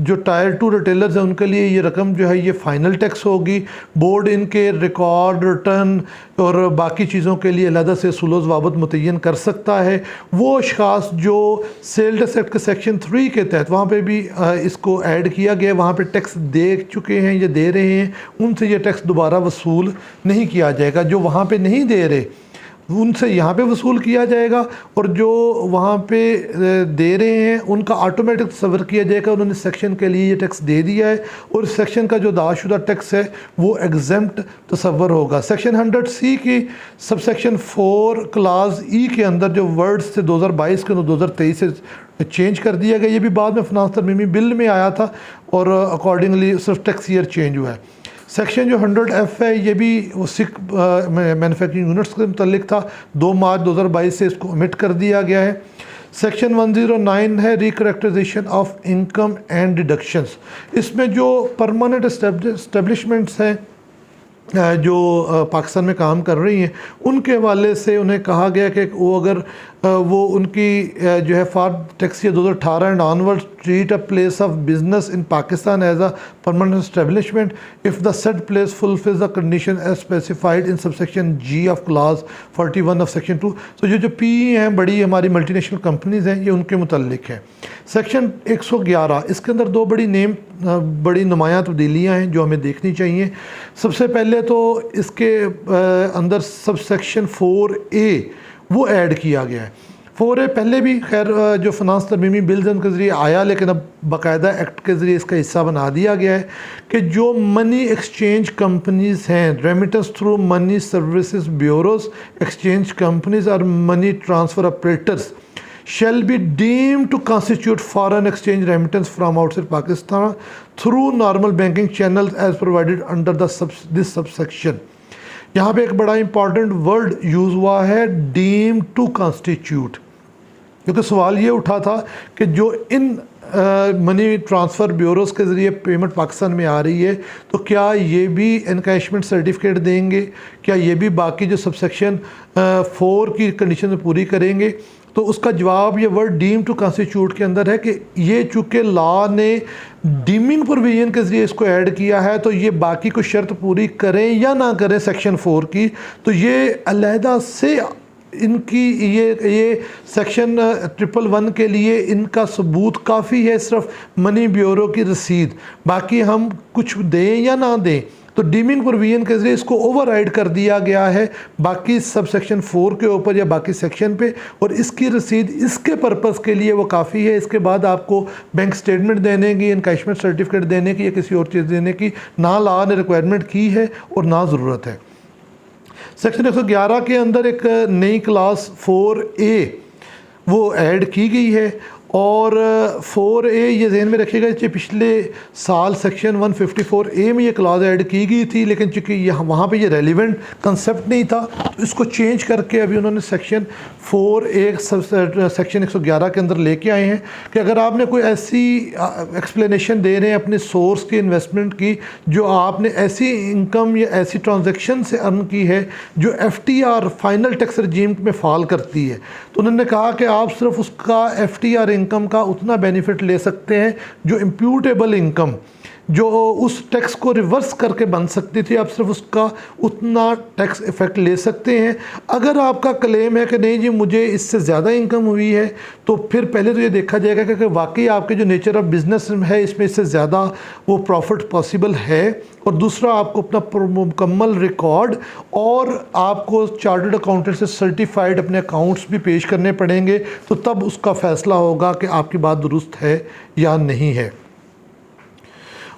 जो टायर टू रिटेलर्स हैं उनके लिए ये रकम जो है ये फ़ाइनल टैक्स होगी। बोर्ड इनके रिकॉर्ड, रिटर्न और बाकी चीज़ों के लिए अलहदा से सूल ज़वाबत मुतय्यन कर सकता है। वो अशख़ास जो सेल टैक्स एक्ट के सेक्शन 3 के तहत वहाँ पे भी इसको ऐड किया गया, वहाँ पे टैक्स दे चुके हैं या दे रहे हैं, उनसे ये टैक्स दोबारा वसूल नहीं किया जाएगा। जो वहाँ पे नहीं दे रहे उनसे यहाँ पे वसूल किया जाएगा, और जो वहाँ पे दे रहे हैं उनका ऑटोमेटिक तस्वर किया जाएगा, उन्होंने सेक्शन के लिए ये टैक्स दे दिया है और सेक्शन का जो अदाशुदा टैक्स है वो एग्जेम्प्ट तस्वर होगा। सेक्शन 100C की सब सेक्शन 4 क्लास ई के अंदर जो वर्ड्स थे 2022 के 2023 से चेंज कर दिया गया। ये भी बाद में फिनांस तरमीमी बिल में आया था और अकॉर्डिंगली सिर्फ टैक्स ईयर चेंज हुआ है। सेक्शन जो 100F है ये भी उसी मैन्युफैक्चरिंग यूनिट्स के मतलब था, 2 मार्च 2022 से इसको ओमिट कर दिया गया है। सेक्शन 109 है रिकरेक्टराइजेशन ऑफ इनकम एंड डिडक्शंस। इसमें जो परमानेंट एस्टेब्लिशमेंट्स हैं जो पाकिस्तान में काम कर रही हैं उनके हवाले से उन्हें कहा गया कि वो अगर वो उनकी जो है for tax year 2018 and onward treat a place of business in Pakistan as a permanent establishment if the said place fulfils the condition as specified in subsection G of clause 41 of section 2। तो जो P हैं बड़ी हमारी multinational companies हैं ये उनके मुतल्लिक है। Section 111 इसके अंदर दो बड़ी नुमायाँ तब्दीलियाँ हैं जो हमें देखनी चाहिए। सबसे पहले तो इसके अंदर सब सेक्शन 4A वो ऐड किया गया है। 4A पहले भी खैर जो फिनांस तरमीमी बिल्स उनके ज़रिए आया, लेकिन अब बाकायदा एक्ट के ज़रिए इसका हिस्सा बना दिया गया है कि जो मनी एक्सचेंज कंपनीज़ हैं, remittance through money services bureaus, exchange companies और money transfer operators shall be deemed to constitute foreign exchange remittance from outside Pakistan through normal banking channels as provided under this subsection। यहाँ पे एक बड़ा important word use हुआ है, deem to constitute, क्योंकि सवाल ये उठा था कि जो इन मनी ट्रांसफ़र ब्यूरोज़ के ज़रिए पेमेंट पाकिस्तान में आ रही है तो क्या ये भी इनकैशमेंट सर्टिफिकेट देंगे, क्या ये भी बाकी जो सबसेक्शन 4 की कंडीशन पूरी करेंगे। तो उसका जवाब ये वर्ड डीम टू कॉन्स्टिट्यूट के अंदर है कि ये चूँकि लॉ ने डीमिंग प्रोविजन के ज़रिए इसको ऐड किया है तो ये बाकी कोई शर्त पूरी करें या ना करें सेक्शन 4 की, तो ये अलहदा से इनकी ये सेक्शन 111 के लिए इनका सबूत काफ़ी है, सिर्फ मनी ब्यूरो की रसीद, बाकी हम कुछ दें या ना दें तो डीमिंग प्रोविजन के ज़रिए इसको ओवरराइड कर दिया गया है बाकी सब सेक्शन 4 के ऊपर या बाकी सेक्शन पे, और इसकी रसीद इसके पर्पज़ के लिए वो काफ़ी है। इसके बाद आपको बैंक स्टेटमेंट देने की, इनकैशमेंट सर्टिफिकेट देने की या किसी और चीज़ देने की ना लॉ ने रिक्वायरमेंट की है और ना ज़रूरत है। सेक्शन 111 के अंदर एक नई क्लास 4A वो ऐड की गई है, और 4A ये ज़हन में रखिएगा कि पिछले साल सेक्शन 154A में ये क्लॉज ऐड की गई थी, लेकिन चूँकि यहाँ वहाँ पे ये रेलिवेंट कंसेप्ट नहीं था तो इसको चेंज करके अभी उन्होंने सेक्शन 4A सेक्शन 111 के अंदर लेके आए हैं कि अगर आपने कोई ऐसी एक्सप्लेनेशन दे रहे हैं अपने सोर्स की इन्वेस्टमेंट की जो आपने ऐसी इनकम या ऐसी ट्रांजेक्शन से अर्न की है जो FTR फाइनल टैक्स रजीम में फॉल करती है, तो उन्होंने कहा कि आप सिर्फ उसका FTR इनकम का उतना बेनिफिट ले सकते हैं जो इम्प्यूटेबल इनकम जो उस टैक्स को रिवर्स करके बन सकती थी, आप सिर्फ उसका उतना टैक्स इफ़ेक्ट ले सकते हैं। अगर आपका क्लेम है कि नहीं जी मुझे इससे ज़्यादा इनकम हुई है तो फिर पहले तो ये देखा जाएगा कि वाकई आपके जो नेचर ऑफ बिज़नेस है इसमें इससे ज़्यादा वो प्रॉफिट पॉसिबल है, और दूसरा आपको अपना मुकम्मल रिकॉर्ड और आपको चार्टर्ड अकाउंटेंट से सर्टिफाइड अपने अकाउंट्स भी पेश करने पड़ेंगे, तो तब उसका फ़ैसला होगा कि आपकी बात दुरुस्त है या नहीं है।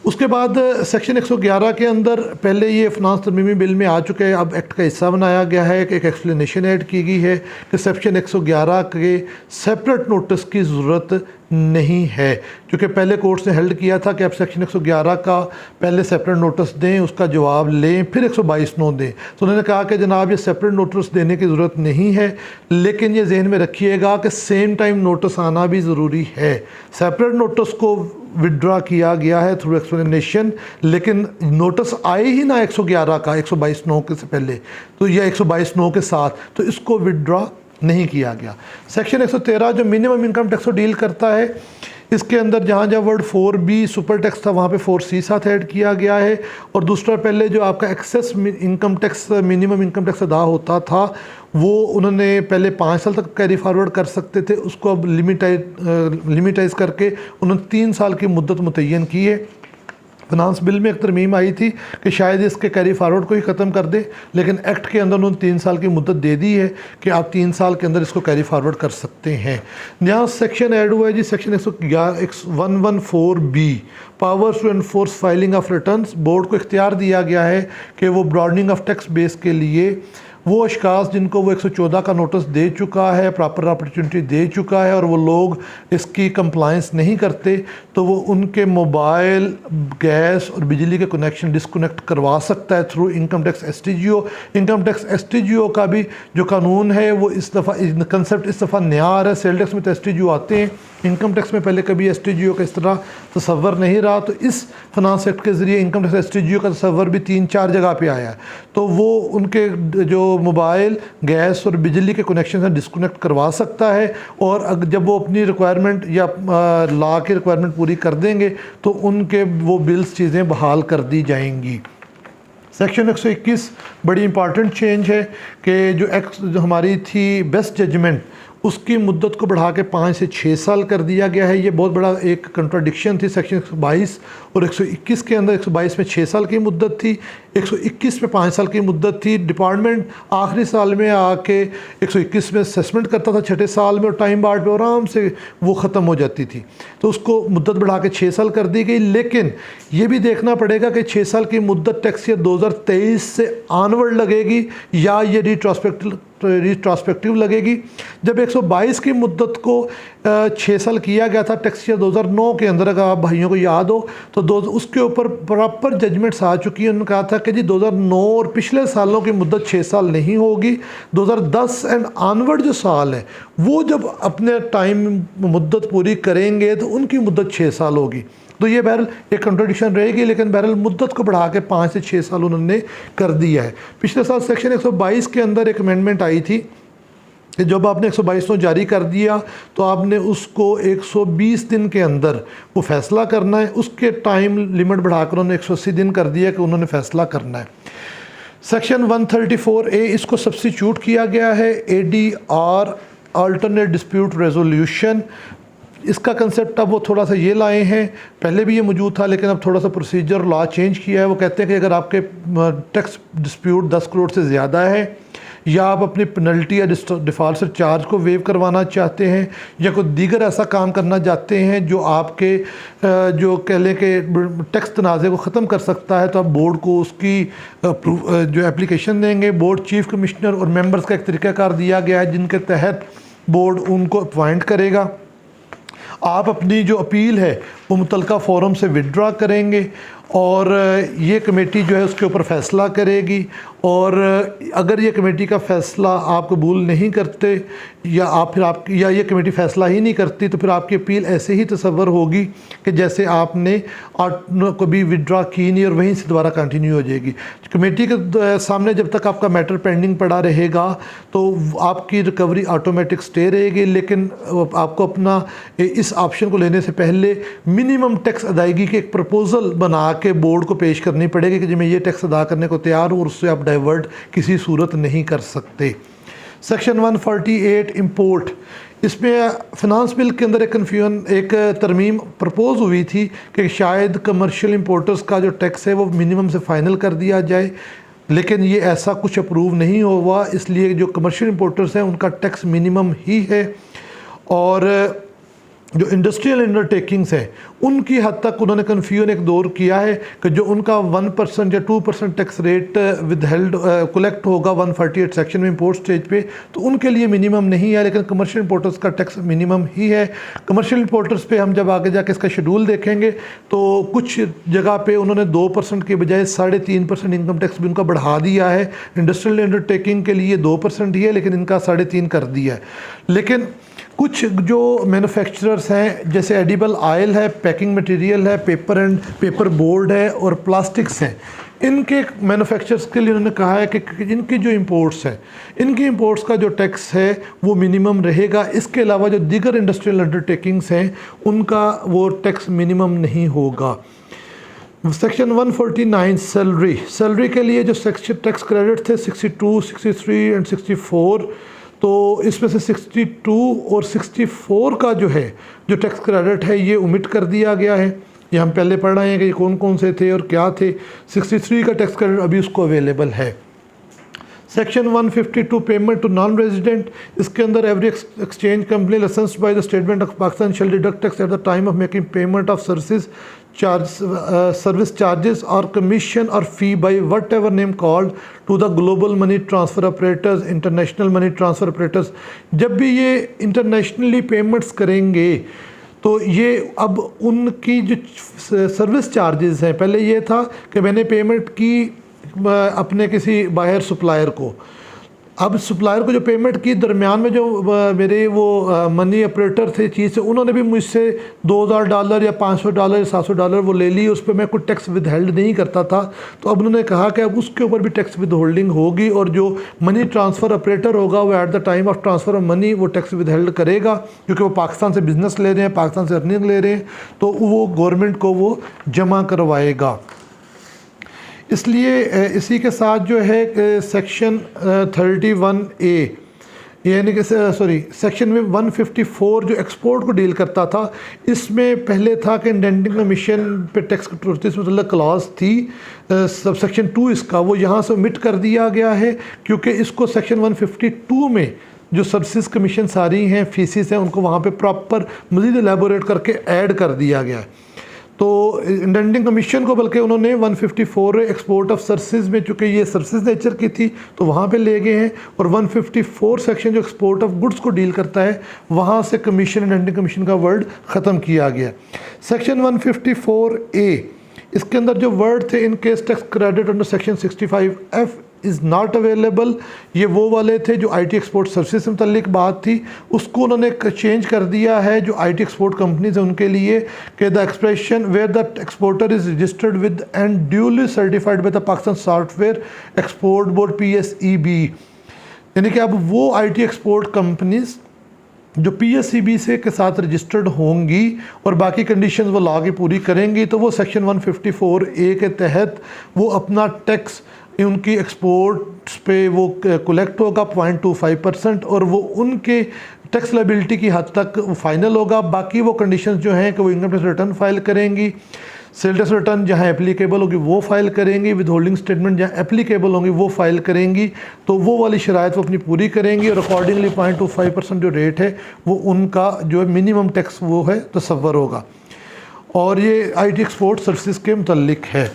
उसके बाद सेक्शन 111 के अंदर पहले ये फिनांस तरमीमी बिल में आ चुका है, अब एक्ट का हिस्सा बनाया गया है कि एक एक्सप्लेनेशन ऐड की गई है कि सेक्शन 111 के सेपरेट नोटिस की ज़रूरत नहीं है, क्योंकि पहले कोर्ट्स ने हेल्ड किया था कि आप सेक्शन 111 का पहले सेपरेट नोटिस दें, उसका जवाब लें, फिर 122(9) दें। तो उन्होंने कहा कि जनाब ये सेपरेट नोटिस देने की ज़रूरत नहीं है, लेकिन ये जहन में रखिएगा कि सेम टाइम नोटिस आना भी ज़रूरी है। सेपरेट नोटिस को विड्रा किया गया है थ्रू एक्सप्लेनेशन, लेकिन नोटिस आए ही ना 111 का 122(9) के से पहले, तो यह 122(9) के साथ, तो इसको विड्रा नहीं किया गया। सेक्शन 113 जो मिनिमम इनकम टैक्स को डील करता है, इसके अंदर जहाँ जहाँ वर्ड 4B सुपर टैक्स था वहाँ पे 4C साथ ऐड किया गया है। और दूसरा, पहले जो आपका excess income tax minimum income tax अदा होता था वो उन्होंने पहले 5 साल तक कैरी फॉरवर्ड कर सकते थे, उसको अब लिमिटाइज करके उन्होंने 3 साल की मुद्दत मुतय्यन की है। फिनांस बिल में एक तरमीम आई थी कि शायद इसके कैरी फॉरवर्ड को ही ख़त्म कर दे, लेकिन एक्ट के अंदर उन्होंने 3 साल की मुद्दत दे दी है कि आप 3 साल के अंदर इसको कैरी फॉरवर्ड कर सकते हैं। यहाँ सेक्शन ऐड हुआ है जी, section 114B powers to enforce filing of returns. Board को इख्तियार दिया गया है कि वो ब्रॉडनिंग ऑफ टैक्स बेस के लिए वो अशखास जिनको वो 114 का नोटिस दे चुका है, प्रॉपर अपॉर्चुनिटी दे चुका है, और वो लोग इसकी कंप्लाइंस नहीं करते, तो वो उनके मोबाइल, गैस और बिजली के कनेक्शन डिसकनेक्ट करवा सकता है through income tax STGO। Income tax STGO का भी जो कानून है वो इस दफ़ा कंसेप्ट इस दफ़ा नया आ रहा है। सेल टैक्स में तो STGO आते हैं, इनकम टैक्स में पहले कभी STGO का इस तरह तस्वर नहीं रहा, तो इस फाइनेंस एक्ट के ज़रिए इनकम टैक्स STGO का तस्वर भी 3-4 जगह पे आया है। तो वो उनके जो मोबाइल, गैस और बिजली के कनेक्शन से डिस्कनेक्ट करवा सकता है, और जब वो अपनी रिक्वायरमेंट या लॉ की रिक्वायरमेंट पूरी कर देंगे तो उनके वो बिल्स चीज़ें बहाल कर दी जाएंगी। सेक्शन 121 बड़ी इंपॉर्टेंट चेंज है कि जो हमारी थी बेस्ट जजमेंट, उसकी मुद्दत को बढ़ा के 5 से 6 साल कर दिया गया है। ये बहुत बड़ा एक कंट्राडिक्शन थी सेक्शन 122 और 121 के अंदर। 122 में 6 साल की मुद्दत थी, 121 में 5 साल की मुद्दत थी। डिपार्टमेंट आखिरी साल में आके 121 में असेसमेंट करता था 6ठे साल में, और टाइम बार्ड पे आराम से वो ख़त्म हो जाती थी, तो उसको मुद्दत बढ़ा के 6 साल कर दी गई। लेकिन ये भी देखना पड़ेगा कि 6 साल की मुद्दत टैक्स ईयर 2023 से ऑनवर्ड लगेगी या ये रिट्रोस्पेक्टिव लगेगी। जब 122 की मुद्दत को 6 साल किया गया था टैक्स ईयर 2009 के अंदर, अगर आप भाइयों को याद हो तो उसके ऊपर प्रॉपर जजमेंट्स आ चुकी हैं। उन्होंने कहा था कि जी 2009 और पिछले सालों की मुद्दत 6 साल नहीं होगी, 2010 एंड ऑनवर्ड जो साल है वो जब अपने टाइम मुद्दत पूरी करेंगे तो उनकी मुद्दत 6 साल होगी। तो ये बहरहाल एक कंट्रोडिक्शन रहेगी, लेकिन बहरहाल मुद्दत को बढ़ा के 5 से 6 साल उन्होंने कर दिया है। पिछले साल सेक्शन 122 के अंदर एक अमेंडमेंट आई थी कि जब आपने 122 जारी कर दिया तो आपने उसको 120 दिन के अंदर वो फैसला करना है। उसके टाइम लिमिट बढ़ाकर उन्होंने 180 दिन कर दिया कि उन्होंने फैसला करना है। सेक्शन 134A इसको सब्स्टिट्यूट किया गया है ADR अल्टरनेट डिस्प्यूट रेजोल्यूशन। इसका कंसेप्ट अब वो थोड़ा सा ये लाए हैं, पहले भी ये मौजूद था लेकिन अब थोड़ा सा प्रोसीजर लॉ चेंज किया है। वो कहते हैं कि अगर आपके टैक्स डिस्प्यूट 10 करोड़ से ज़्यादा है, या आप अपनी पेनल्टी या डिफ़ॉल्ट से चार्ज को वेव करवाना चाहते हैं, या कोई दीगर ऐसा काम करना चाहते हैं जो आपके जो कह लें कि टैक्स तनाज़े को ख़त्म कर सकता है, तो आप बोर्ड को उसकी जो एप्लीकेशन देंगे। बोर्ड चीफ कमिश्नर और मेंबर्स का एक तरीक़ाकार दिया गया है जिनके तहत बोर्ड उनको अपॉइंट करेगा। आप अपनी जो अपील है वो मुतलका फोरम से विड्रा करेंगे और ये कमेटी जो है उसके ऊपर फ़ैसला करेगी। और अगर ये कमेटी का फ़ैसला आप कबूल नहीं करते या ये कमेटी फ़ैसला ही नहीं करती, तो फिर आपकी अपील ऐसे ही तस्वर होगी कि जैसे आपने कभी विड्रा की नहीं और वहीं से दोबारा कंटिन्यू हो जाएगी। कमेटी के सामने जब तक आपका मैटर पेंडिंग पड़ा रहेगा तो आपकी रिकवरी ऑटोमेटिक स्टे रहेगी, लेकिन आपको अपना इस ऑप्शन को लेने से पहले मिनिमम टैक्स अदायगी की एक प्रपोज़ल बना के बोर्ड को पेश करनी पड़ेगी कि जी मैं ये टैक्स अदा करने को तैयार हूँ, और उससे आप डाइवर्ट किसी सूरत नहीं कर सकते। सेक्शन 148 इंपोर्ट, इसमें फिनांस बिल के अंदर एक तरमीम प्रपोज हुई थी कि शायद कमर्शियल इंपोर्टर्स का जो टैक्स है वो मिनिमम से फ़ाइनल कर दिया जाए, लेकिन ये ऐसा कुछ अप्रूव नहीं हुआ। इसलिए जो कमर्शियल इंपोर्टर्स हैं उनका टैक्स मिनिमम ही है। और जो इंडस्ट्रियल अंडरटेकिंग्स हैं उनकी हद तक उन्होंने कन्फ्यूजन एक दौर किया है कि जो उनका 1% या 2% tax rate with held collect होगा 148 सेक्शन में इंपोर्ट स्टेज पे, तो उनके लिए मिनिमम नहीं है, लेकिन कमर्शियल इंपोर्टर्स का टैक्स मिनिमम ही है। कमर्शियल इंपोर्टर्स पे हम जब आगे जाके इसका शेड्यूल देखेंगे तो कुछ जगह पे उन्होंने 2% के बजाय 3.5% इनकम टैक्स भी उनका बढ़ा दिया है। इंडस्ट्रियल अंडरटेकिंग के लिए 2% ही है, लेकिन इनका 3.5 कर दिया है। लेकिन कुछ जो मैन्युफैक्चरर्स हैं जैसे एडिबल ऑयल है, पैकिंग मटेरियल है, पेपर बोर्ड है और प्लास्टिक्स हैं, इनके मैन्युफैक्चरर्स के लिए उन्होंने कहा है कि इनकी जो इंपोर्ट्स हैं, इनकी इंपोर्ट्स का जो टैक्स है वो मिनिमम रहेगा। इसके अलावा जो दीगर इंडस्ट्रियल अंडरटेकिंग्स हैं उनका वो टैक्स मिनिमम नहीं होगा। सेक्शन 149 सैलरी के लिए जो सेक्शन टैक्स क्रेडिट थे 62, 63 एंड 64, तो इसमें से 62 और 64 का जो है जो टैक्स क्रेडिट है ये ओमिट कर दिया गया है। ये हम पहले पढ़ रहे हैं कि ये कौन कौन से थे और क्या थे। 63 का टैक्स क्रेडिट अभी उसको अवेलेबल है। Section 152 payment to non resident, इसके अंदर every exchange company licensed by the State Bank of Pakistan shall deduct tax at the time of making payment of service charges और कमीशन और fee by whatever name called to the global money transfer operators, international money transfer operators. जब भी ये internationally payments करेंगे तो ये अब उनकी जो सर्विस चार्जेस हैं, पहले ये था कि मैंने पेमेंट की अपने किसी बाहर सप्लायर को, अब सप्लायर को जो पेमेंट की दरमियान में जो मेरे वो मनी ऑपरेटर थे चीज़ से, उन्होंने भी मुझसे $2000 या $500 या $700 वो ले ली, उस पर मैं कोई टैक्स विद हेल्ड नहीं करता था। तो अब उन्होंने कहा कि अब उसके ऊपर भी टैक्स विद होल्डिंग होगी और जो मनी ट्रांसफ़र ऑपरेटर होगा वो eight the time of transfer of money वो टैक्स विद हेल्ड करेगा, क्योंकि वो पाकिस्तान से बिज़नेस ले रहे हैं, पाकिस्तान से अर्निंग ले रहे हैं, तो वो गवर्नमेंट को वो जमा करवाएगा। इसलिए इसी के साथ जो है सेक्शन 31A यानी कि सेक्शन में 154 जो एक्सपोर्ट को डील करता था, इसमें पहले था कि इंडेंटिंग कमीशन पे टैक्स कटौती से मतलब क्लॉज थी सब सेक्शन 2 इसका, वो यहाँ से ओमिट कर दिया गया है, क्योंकि इसको सेक्शन 152 में जो सर्विस कमीशन सारी हैं, फीसिस हैं, उनको वहाँ पे प्रॉपर मज़ीद एलेबोरेट करके ऐड कर दिया गया है। तो इंडेंटिंग कमीशन को बल्कि उन्होंने 154 एक्सपोर्ट ऑफ सर्विसेज में, चूँकि ये सर्विसेज नेचर की थी तो वहाँ पे ले गए हैं, और 154 सेक्शन जो एक्सपोर्ट ऑफ गुड्स को डील करता है वहाँ से कमीशन इंडेंटिंग कमीशन का वर्ड ख़त्म किया गया। सेक्शन 154A इसके अंदर जो वर्ड थे in case tax credit under section 65F is not available, ये वो वाले थे जो IT एक्सपोर्ट सर्विसेज से मुतल्लिक बात थी, उसको उन्होंने चेंज कर दिया है जो IT एक्सपोर्ट कंपनीज हैं उनके लिए, कि the expression where the exporter is registered with and duly certified by the Pakistan software export board PSEB, यानी कि अब वो IT एक्सपोर्ट कंपनीज जो PSEB से के साथ रजिस्टर्ड होंगी और बाकी कंडीशंस वो ला के पूरी करेंगी, तो वो सेक्शन 154A के तहत वो अपना टैक्स उनकी एक्सपोर्ट्स पे वो कलेक्ट होगा 0.25% और वो उनके टैक्स लायबिलिटी की हद तक फाइनल होगा। बाकी वो कंडीशंस जो हैं कि वो इनकम टैक्स रिटर्न फाइल करेंगी, सेल टैक्स रिटर्न जहाँ एप्लीकेबल होगी वो फाइल करेंगी, विद होल्डिंग स्टेटमेंट जहाँ एप्लीकेबल होंगी वो फाइल करेंगी, तो वो वाली शराइत वो अपनी पूरी करेंगी और अकॉर्डिंगली 0.25% जो रेट है वो उनका जो है मिनिमम टैक्स वो है तस्वर होगा। और ये IT एक्सपोर्ट सर्विसेज के मुतल्लिक है।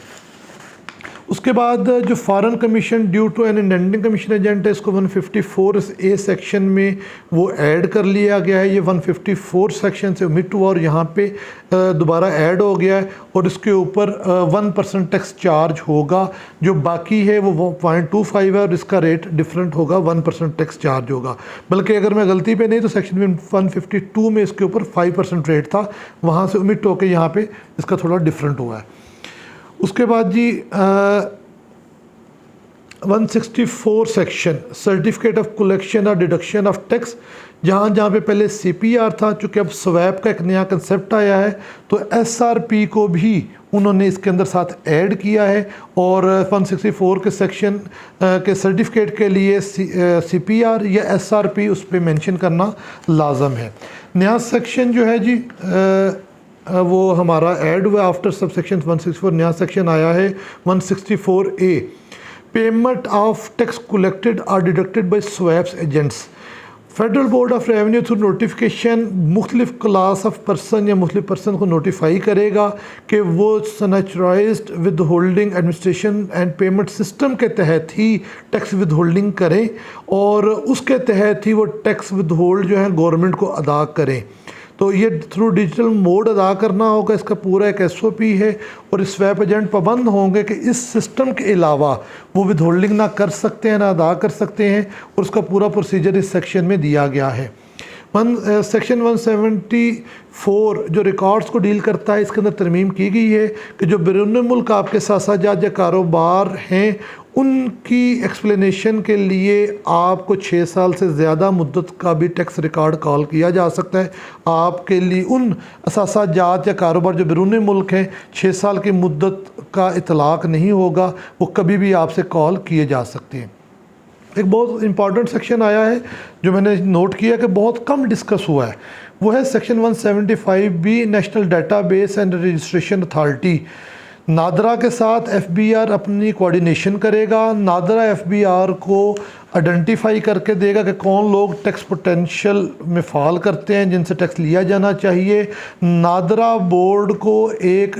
उसके बाद जो foreign commission due to an indenting commission agent है, इसको 154A सेक्शन में वो ऐड कर लिया गया है। ये 154 सेक्शन से ओमिट हुआ और यहाँ पे दोबारा ऐड हो गया है, और इसके ऊपर 1% टैक्स चार्ज होगा, जो बाकी है वो 0.25 है और इसका रेट डिफरेंट होगा, 1% टैक्स चार्ज होगा। बल्कि अगर मैं गलती पे नहीं तो सेक्शन 152 में इसके ऊपर 5% रेट था, वहाँ से ओमिट होकर यहाँ पे इसका थोड़ा डिफरेंट हुआ है। उसके बाद जी 164 सेक्शन सर्टिफिकेट ऑफ कलेक्शन और डिडक्शन ऑफ टैक्स, जहाँ जहाँ पे पहले CPR था, चूँकि अब स्वैप का एक नया कंसेप्ट आया है तो SRP को भी उन्होंने इसके अंदर साथ ऐड किया है, और 164 के सेक्शन के सर्टिफिकेट के लिए CPR या SRP उस पर मेंशन करना लाजम है। नया सेक्शन जो है जी वो हमारा ऐड हुआ आफ्टर सब सेक्शन 164, नया सेक्शन आया है 164A payment of tax collected or deducted by swaps agents. Federal Board of Revenue through notification मुख्तलिफ क्लास ऑफ पर्सन या मुख्तलिफ पर्सन को नोटिफाई करेगा कि वो synchronised withholding administration and payment system के तहत ही टैक्स विद होल्डिंग करें और उसके तहत ही वो टैक्स विद होल्ड जो है गवर्नमेंट को अदा करें। तो ये थ्रू डिजिटल मोड अदा करना होगा, इसका पूरा एक SOP है और इस स्वैप एजेंट पाबंद होंगे कि इस सिस्टम के अलावा वो विद होल्डिंग ना कर सकते हैं ना अदा कर सकते हैं और उसका पूरा प्रोसीजर इस सेक्शन में दिया गया है। सेक्शन 174 जो रिकॉर्ड्स को डील करता है, इसके अंदर तरमीम की गई है कि जो बैरून मुल्क आपके सासाजात या कारोबार हैं उनकी एक्सप्लेनेशन के लिए आपको 6 साल से ज़्यादा मुद्दत का भी टैक्स रिकॉर्ड कॉल किया जा सकता है। आपके लिए उन असासाजात या कारोबार जो बैरून मुल्क हैं 6 साल की मुद्दत का इतलाक़ नहीं होगा, वो कभी भी आपसे कॉल किए जा सकते हैं। एक बहुत इंपॉर्टेंट सेक्शन आया है जो मैंने नोट किया कि बहुत कम डिस्कस हुआ है, वो है section 175B national database and registration authority. NADRA के साथ FBR अपनी कोऑर्डिनेशन करेगा। नादरा FBR को आइडेंटिफाई करके देगा कि कौन लोग टैक्स पोटेंशियल में फ़ॉल करते हैं जिनसे टैक्स लिया जाना चाहिए। नादरा बोर्ड को एक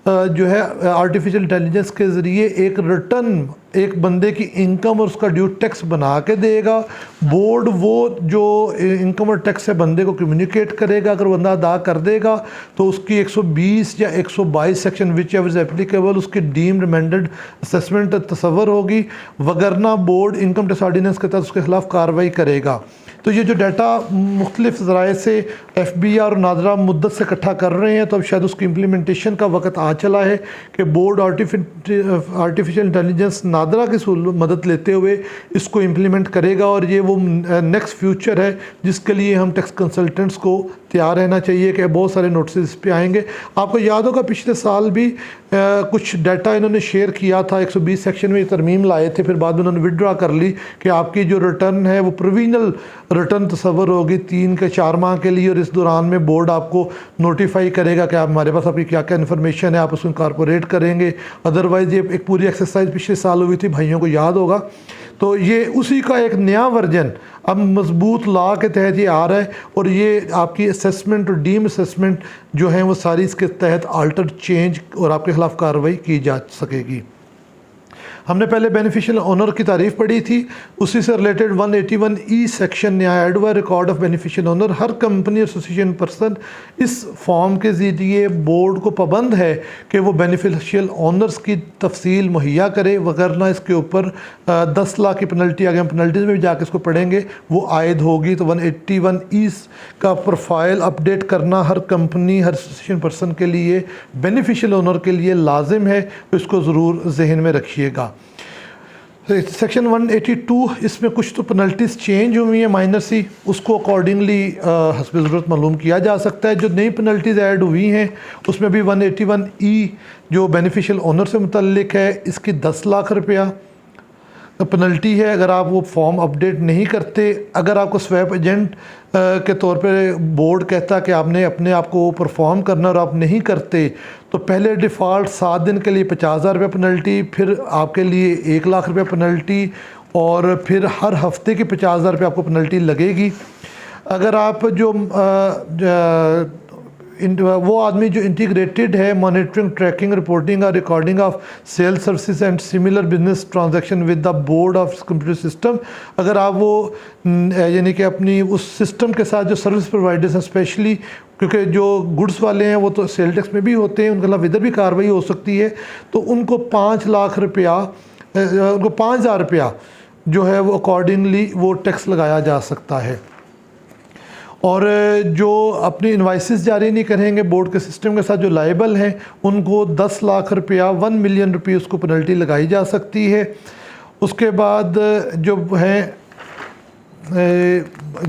जो है आर्टिफिशियल इंटेलिजेंस के ज़रिए एक रिटर्न एक बंदे की इनकम और उसका ड्यू टैक्स बना के देगा। बोर्ड वो जो इनकम और टैक्स है बंदे को कम्युनिकेट करेगा। अगर बंदा अदा कर देगा तो उसकी 120 या 122 section which ever is applicable उसकी डीम्ड रिमेंडेड असेसमेंट तस्वर होगी, वगरना बोर्ड इनकम टैक्स ऑर्डिनेंस के तहत उसके खिलाफ कार्रवाई करेगा। तो ये जो डाटा मुख्तलिफ ज़राए से FBR और नादरा मुद्दत से इकट्ठा कर रहे हैं, तो अब शायद उसकी इम्प्लीमेंटेशन का वक्त आ चला है कि बोर्ड आर्टिफिशियल इंटेलिजेंस नादरा की मदद लेते हुए इसको इम्प्लीमेंट करेगा। और ये वो नेक्स्ट फ्यूचर है जिसके लिए हम टैक्स कंसल्टेंट्स को तैयार रहना चाहिए कि बहुत सारे नोटिस इस पे आएंगे। आपको याद होगा पिछले साल भी कुछ डाटा इन्होंने शेयर किया था, 120 सेक्शन में तरमीम लाए थे, फिर बाद में उन्होंने विड्रॉ कर ली कि आपकी जो रिटर्न है वो प्रोविजनल रिटर्न तस्वर होगी 3 के 4 माह के लिए, और इस दौरान में बोर्ड आपको नोटिफाई करेगा कि आप हमारे पास आपकी क्या क्या इन्फॉर्मेशन है, आप उसको इनकॉर्पोरेट करेंगे। अदरवाइज़ ये एक पूरी एक्सरसाइज पिछले साल हुई थी, भाइयों को याद होगा। तो ये उसी का एक नया वर्जन अब मजबूत लॉ के तहत ये आ रहा है और ये आपकी असेसमेंट और डीम असेसमेंट जो है वो सारी इसके तहत आल्टर चेंज और आपके खिलाफ कार्रवाई की जा सकेगी। हमने पहले बेनिफिशियल ओनर की तारीफ पढ़ी थी, उसी से रिलेटेड 181E सेक्शन नया ऐड हुआ, record of beneficial owner. Her company association person इस फॉर्म के ज़रिए बोर्ड को पाबंद है कि वो बेनिफिशियल ओनर्स की तफसील मुहैया करे, वगरना इसके ऊपर 10 लाख की पेनल्टी आ गई, पेनल्टीज़ में भी जाके इसको पढ़ेंगे, वो आयद होगी। तो 181E का प्रोफाइल अपडेट करना हर कंपनी हर एसोसिएशन पर्सन के लिए बेनिफिशियल ओनर के लिए लाजिम है, तो इसको ज़रूर जहन में रखिएगा। सेक्शन 182 इसमें कुछ तो पेनल्टीज़ चेंज हुई हैं माइनर सी, उसको अकॉर्डिंगली हस्ब ज़रूरत मालूम किया जा सकता है। जो नई पेनल्टीज़ ऐड हुई हैं उसमें भी 181E जो बेनिफिशियल ओनर से मुतल्लिक है, इसकी 10 लाख रुपया पेनल्टी है अगर आप वो फॉर्म अपडेट नहीं करते। अगर आपको स्वैप एजेंट के तौर पे बोर्ड कहता है कि आपने अपने आप को परफॉर्म करना और आप नहीं करते, तो पहले डिफ़ॉल्ट 7 दिन के लिए 50,000 रुपये पेनल्टी, फिर आपके लिए 1 लाख रुपये पेनल्टी, और फिर हर हफ्ते की 50,000 रुपये आपको पेनल्टी लगेगी। अगर आप वो आदमी जो इंटीग्रेटेड है मॉनिटरिंग, ट्रैकिंग, रिपोर्टिंग और recording of sale services and similar business transaction with the board of computer system, अगर आप वो यानी कि अपनी उस सिस्टम के साथ जो सर्विस प्रोवाइडर्स हैं, स्पेशली क्योंकि जो गुड्स वाले हैं वो तो सेल टैक्स में भी होते हैं, उनके खिलाफ इधर भी कार्रवाई हो सकती है, तो उनको 5 लाख रुपया, उनको 5,000 रुपया जो है वो अकॉर्डिंगली वो टैक्स लगाया जा सकता है। और जो अपनी इन्वाइसेस जारी नहीं करेंगे बोर्ड के सिस्टम के साथ जो लाइबल हैं उनको 10 लाख रुपया 1 मिलियन रुपये उसको पेनल्टी लगाई जा सकती है। उसके बाद जो हैं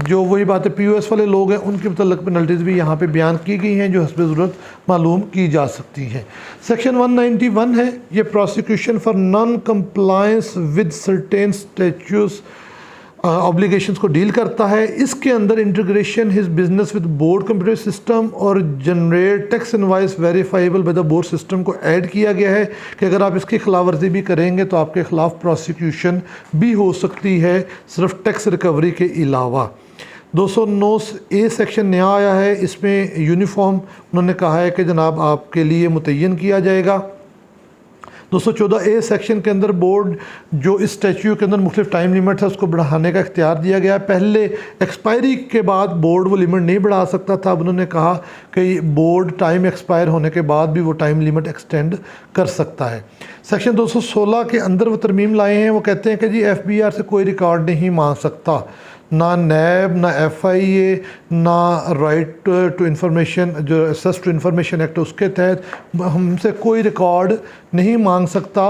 जो वही बात है POS वाले लोग हैं उनके मतलब पेनल्टीज़ भी यहाँ पे बयान की गई हैं जो हस्ब ज़रूरत मालूम की जा सकती हैं। सेक्शन 191 है, ये prosecution for non compliance with certain statutes obligations को डील करता है। इसके अंदर integration his business with board computer system और generate tax invoice verifiable by the board system को ऐड किया गया है कि अगर आप इसकी खिलाफवर्जी भी करेंगे तो आपके खिलाफ प्रोसिक्यूशन भी हो सकती है, सिर्फ टैक्स रिकवरी के अलावा। 209 ए सेक्शन नया आया है, इसमें यूनिफॉर्म उन्होंने कहा है कि जनाब आपके लिए मुतय्यन किया जाएगा। 214 ए सेक्शन के अंदर बोर्ड जो इस स्टैच्यू के अंदर मुख्तलिफ टाइम लिमिट है उसको बढ़ाने का इख्तियार दिया गया है। पहले एक्सपायरी के बाद बोर्ड वो लिमिट नहीं बढ़ा सकता था, अब उन्होंने कहा कि बोर्ड टाइम एक्सपायर होने के बाद भी वो टाइम लिमिट एक्सटेंड कर सकता है। सेक्शन 216 के अंदर वो तरमीम लाए हैं, वो कहते हैं कि जी FBR से कोई रिकॉर्ड नहीं मांग सकता, ना नैब, ना FIA, ना राइट टू इंफॉर्मेशन जो एक्सेस टू इंफॉर्मेशन एक्ट उसके तहत हमसे कोई रिकॉर्ड नहीं मांग सकता,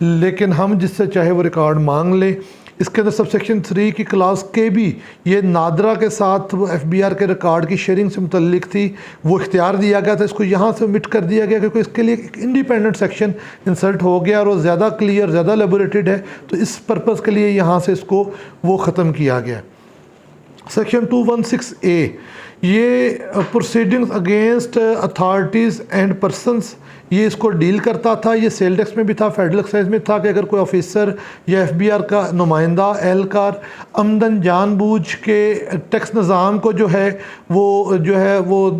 लेकिन हम जिससे चाहे वो रिकॉर्ड मांग लें। इसके अंदर सबसेक्शन 3 की क्लास के भी ये नादरा के साथ FBR के रिकॉर्ड की शेयरिंग से मुतल्लिक थी, वो इख्तियार दिया गया था, इसको यहाँ से ओमिट कर दिया गया क्योंकि इसके लिए एक इंडिपेंडेंट सेक्शन इंसर्ट हो गया और वो ज़्यादा क्लियर, ज़्यादा लेबोरेटेड है, तो इस पर्पज़ के लिए यहाँ से इसको वो ख़त्म किया गया। सेक्शन 216A ये proceedings against authorities and persons, ये इसको डील करता था। ये सेल टैक्स में भी था, फेडरल एक्साइज में था कि अगर कोई ऑफिसर या FBR का नुमाइंदा एहलकार अमदन जानबूझ के टैक्स निज़ाम को जो है वो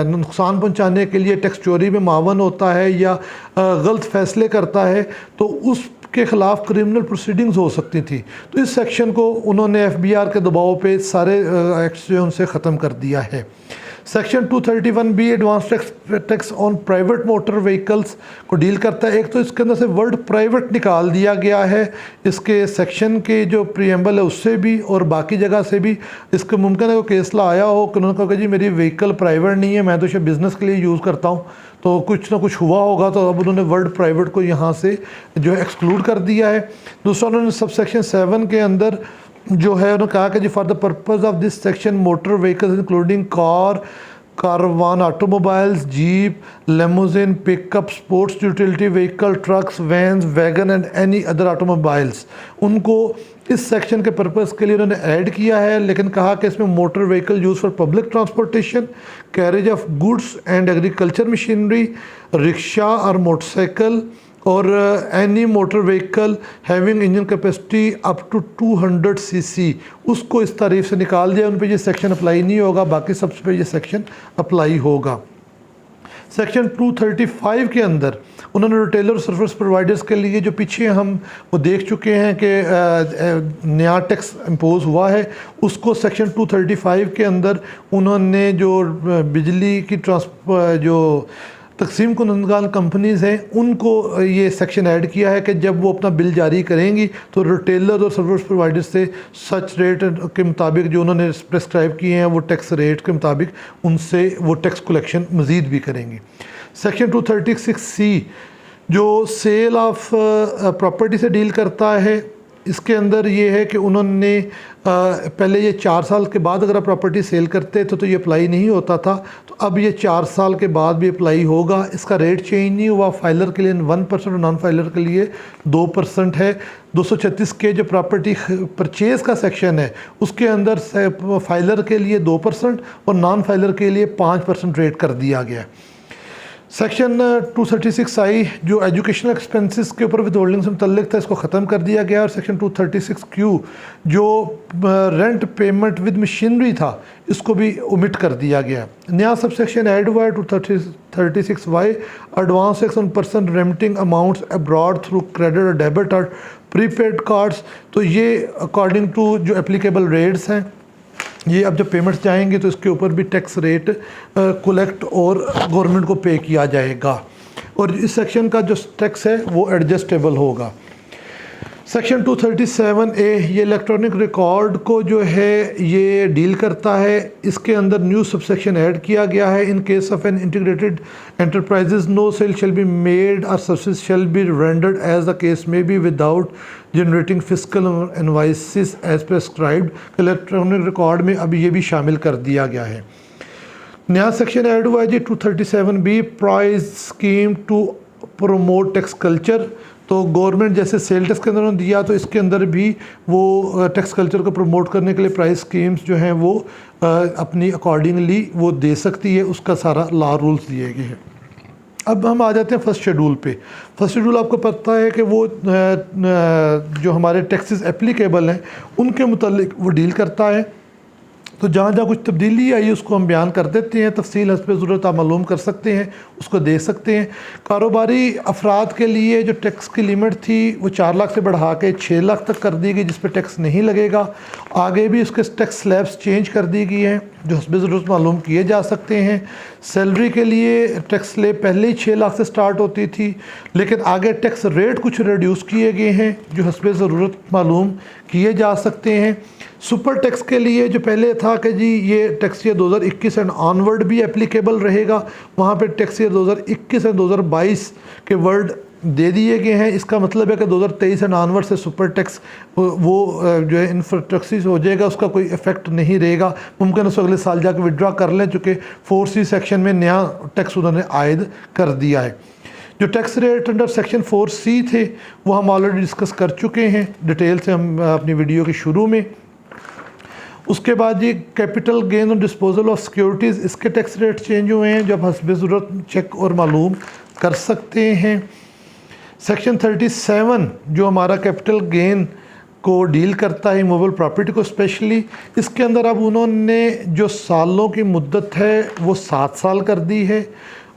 नुकसान पहुंचाने के लिए टैक्स चोरी में मावन होता है या गलत फ़ैसले करता है, तो उस के ख़िलाफ़ क्रिमिनल प्रोसीडिंग्स हो सकती थी। तो इस सेक्शन को उन्होंने FBR के दबाव पे सारे एक्ट्स जो उनसे ख़त्म कर दिया है। Section 231B advance tax on private motor vehicles को डील करता है। एक तो इसके अंदर से वर्ड प्राइवेट निकाल दिया गया है, इसके सेक्शन के जो प्रीएम्बल है उससे भी और बाकी जगह से भी। इसका मुमकिन है कोई केसला आया हो कि उन्होंने कहा कि जी मेरी व्हीकल प्राइवेट नहीं है, मैं तो शायद बिज़नेस के लिए यूज़ करता हूँ, तो कुछ ना कुछ हुआ होगा, तो अब उन्होंने वर्ड प्राइवेट को यहाँ से जो है एक्सक्लूड कर दिया है। दूसरा उन्होंने सब सेक्शन 7 के अंदर जो है उन्होंने कहा कि जी for the purpose of this section motor vehicles including car, caravan automobiles, jeep, limousine, pickup, sports utility vehicle, trucks, vans, wagon and any other automobiles, उनको इस सेक्शन के पर्पज़ के लिए उन्होंने ऐड किया है, लेकिन कहा कि इसमें motor vehicle use for public transportation, carriage of goods and agriculture machinery, rickshaw और मोटरसाइकिल और any motor vehicle having engine capacity up to 200 cc, उसको इस तारीफ से निकाल दिया, उन पे ये सेक्शन अप्लाई नहीं होगा, बाकी सब पे ये सेक्शन अप्लाई होगा। सेक्शन 235 के अंदर उन्होंने रिटेलर सर्विस प्रोवाइडर्स के लिए जो पीछे हम वो देख चुके हैं कि नया टैक्स इम्पोज हुआ है, उसको सेक्शन 235 के अंदर उन्होंने जो बिजली की जो तकसीम कुनंदगान कंपनीज़ हैं उनको ये सेक्शन ऐड किया है कि जब वो अपना बिल जारी करेंगी तो रिटेलर और सर्विस प्रोवाइडर से सच रेट के मुताबिक जो उन्होंने प्रेस्क्राइब किए हैं वो टैक्स रेट के मुताबिक उनसे वो टैक्स कलेक्शन मज़ीद भी करेंगी। सेक्शन 236C जो सेल ऑफ प्रॉपर्टी से डील करता है, इसके अंदर ये है कि उन्होंने पहले ये 4 साल के बाद अगर आप प्रॉपर्टी सेल करते तो ये अप्लाई नहीं होता था, तो अब ये 4 साल के बाद भी अप्लाई होगा। इसका रेट चेंज नहीं हुआ, फाइलर के लिए 1% और नॉन फाइलर के लिए 2% है। 236 के जो प्रॉपर्टी परचेज़ का सेक्शन है उसके अंदर फाइलर के लिए 2% और नॉन फाइलर के लिए 5% रेट कर दिया गया। सेक्शन 236I जो एजुकेशनल एक्सपेंसेस के ऊपर विद होल्डिंग से मुतल्लिक था, इसको ख़त्म कर दिया गया। और सेक्शन 236Q जो रेंट पेमेंट विद मशीनरी था, इसको भी ओमिट कर दिया गया। नया सब सेक्शन ऐड हुआ है 236Y advance tax on person remitting amounts abroad through credit और डेबिट और प्रीपेड कार्ड्स। तो ये अकॉर्डिंग टू जो एप्लीकेबल रेट्स हैं, ये अब जब पेमेंट्स जाएंगे तो इसके ऊपर भी टैक्स रेट कलेक्ट और गवर्नमेंट को पे किया जाएगा, और इस सेक्शन का जो टैक्स है वो एडजस्टेबल होगा। सेक्शन 237A ये इलेक्ट्रॉनिक रिकॉर्ड को जो है ये डील करता है। इसके अंदर न्यू सबसेक्शन ऐड किया गया है। In case of an integrated enterprises no sale shall be made और services shall be rendered as the case may be without generating physical invoices as prescribed. Electronic record में अब ये भी शामिल कर दिया गया है। नया सेक्शन ऐड हुआ है G 237B prize scheme to promote tax culture. तो गवर्नमेंट जैसे सेल टैक्स के अंदर उन्होंने दिया, तो इसके अंदर भी वो टैक्स कल्चर को प्रमोट करने के लिए प्राइस स्कीम्स जो हैं वो अपनी अकॉर्डिंगली वो दे सकती है, उसका सारा लॉ रूल्स दिए गए हैं। अब हम आ जाते हैं फर्स्ट शेड्यूल पे। फर्स्ट शेड्यूल आपको पता है कि वो जो हमारे टैक्सेस एप्लीकेबल हैं उनके मुतालिक वो डील करता है। तो जहाँ जहाँ कुछ तब्दीली आई उसको हम बयान कर देते हैं, तफसील हस्ब ज़रूरत आप मालूम कर सकते हैं, उसको देख सकते हैं। कारोबारी अफराद के लिए जो टैक्स की लिमिट थी वो 4 लाख से बढ़ा के 6 लाख तक कर दी गई, जिस पर टैक्स नहीं लगेगा। आगे भी उसके टैक्स स्लैब्स चेंज कर दी गई हैं जो हस्ब ज़रूरत मालूम किए जा सकते हैं। सैलरी के लिए टैक्स स्लैब पहले ही 6 लाख से स्टार्ट होती थी, लेकिन आगे टैक्स रेट कुछ रिड्यूस किए गए हैं जो हस्ब ज़रूरत मालूम किए जा सकते हैं। सुपर टैक्स के लिए जो पहले था कि जी ये टैक्स ईयर 2021 एंड ऑनवर्ड भी एप्लीकेबल रहेगा, वहाँ पे टैक्स ईयर 2021 एंड 2022 के वर्ड दे दिए गए हैं। इसका मतलब है कि 2023 एंड ऑनवर्ड से सुपर टैक्स वो जो है इन्फ्रास्ट्रक्चर हो जाएगा, उसका कोई इफेक्ट नहीं रहेगा। मुमकिन उसको अगले साल जाकर विड्रॉ कर लें, चूँकि 4C सेक्शन में नया टैक्स उन्होंने आयद कर दिया है। जो tax rate under section 4C थे वो हम ऑलरेडी डिस्कस कर चुके हैं डिटेल से हम अपनी वीडियो के शुरू में। उसके बाद ये कैपिटल गेन और डिस्पोजल ऑफ सिक्योरिटीज़, इसके टैक्स रेट चेंज हुए हैं जो आप हस्ब ज़रूरत चेक और मालूम कर सकते हैं। सेक्शन 37 जो हमारा कैपिटल गेन को डील करता है मूवेबल प्रॉपर्टी को स्पेशली, इसके अंदर अब उन्होंने जो सालों की मुद्दत है वो 7 साल कर दी है।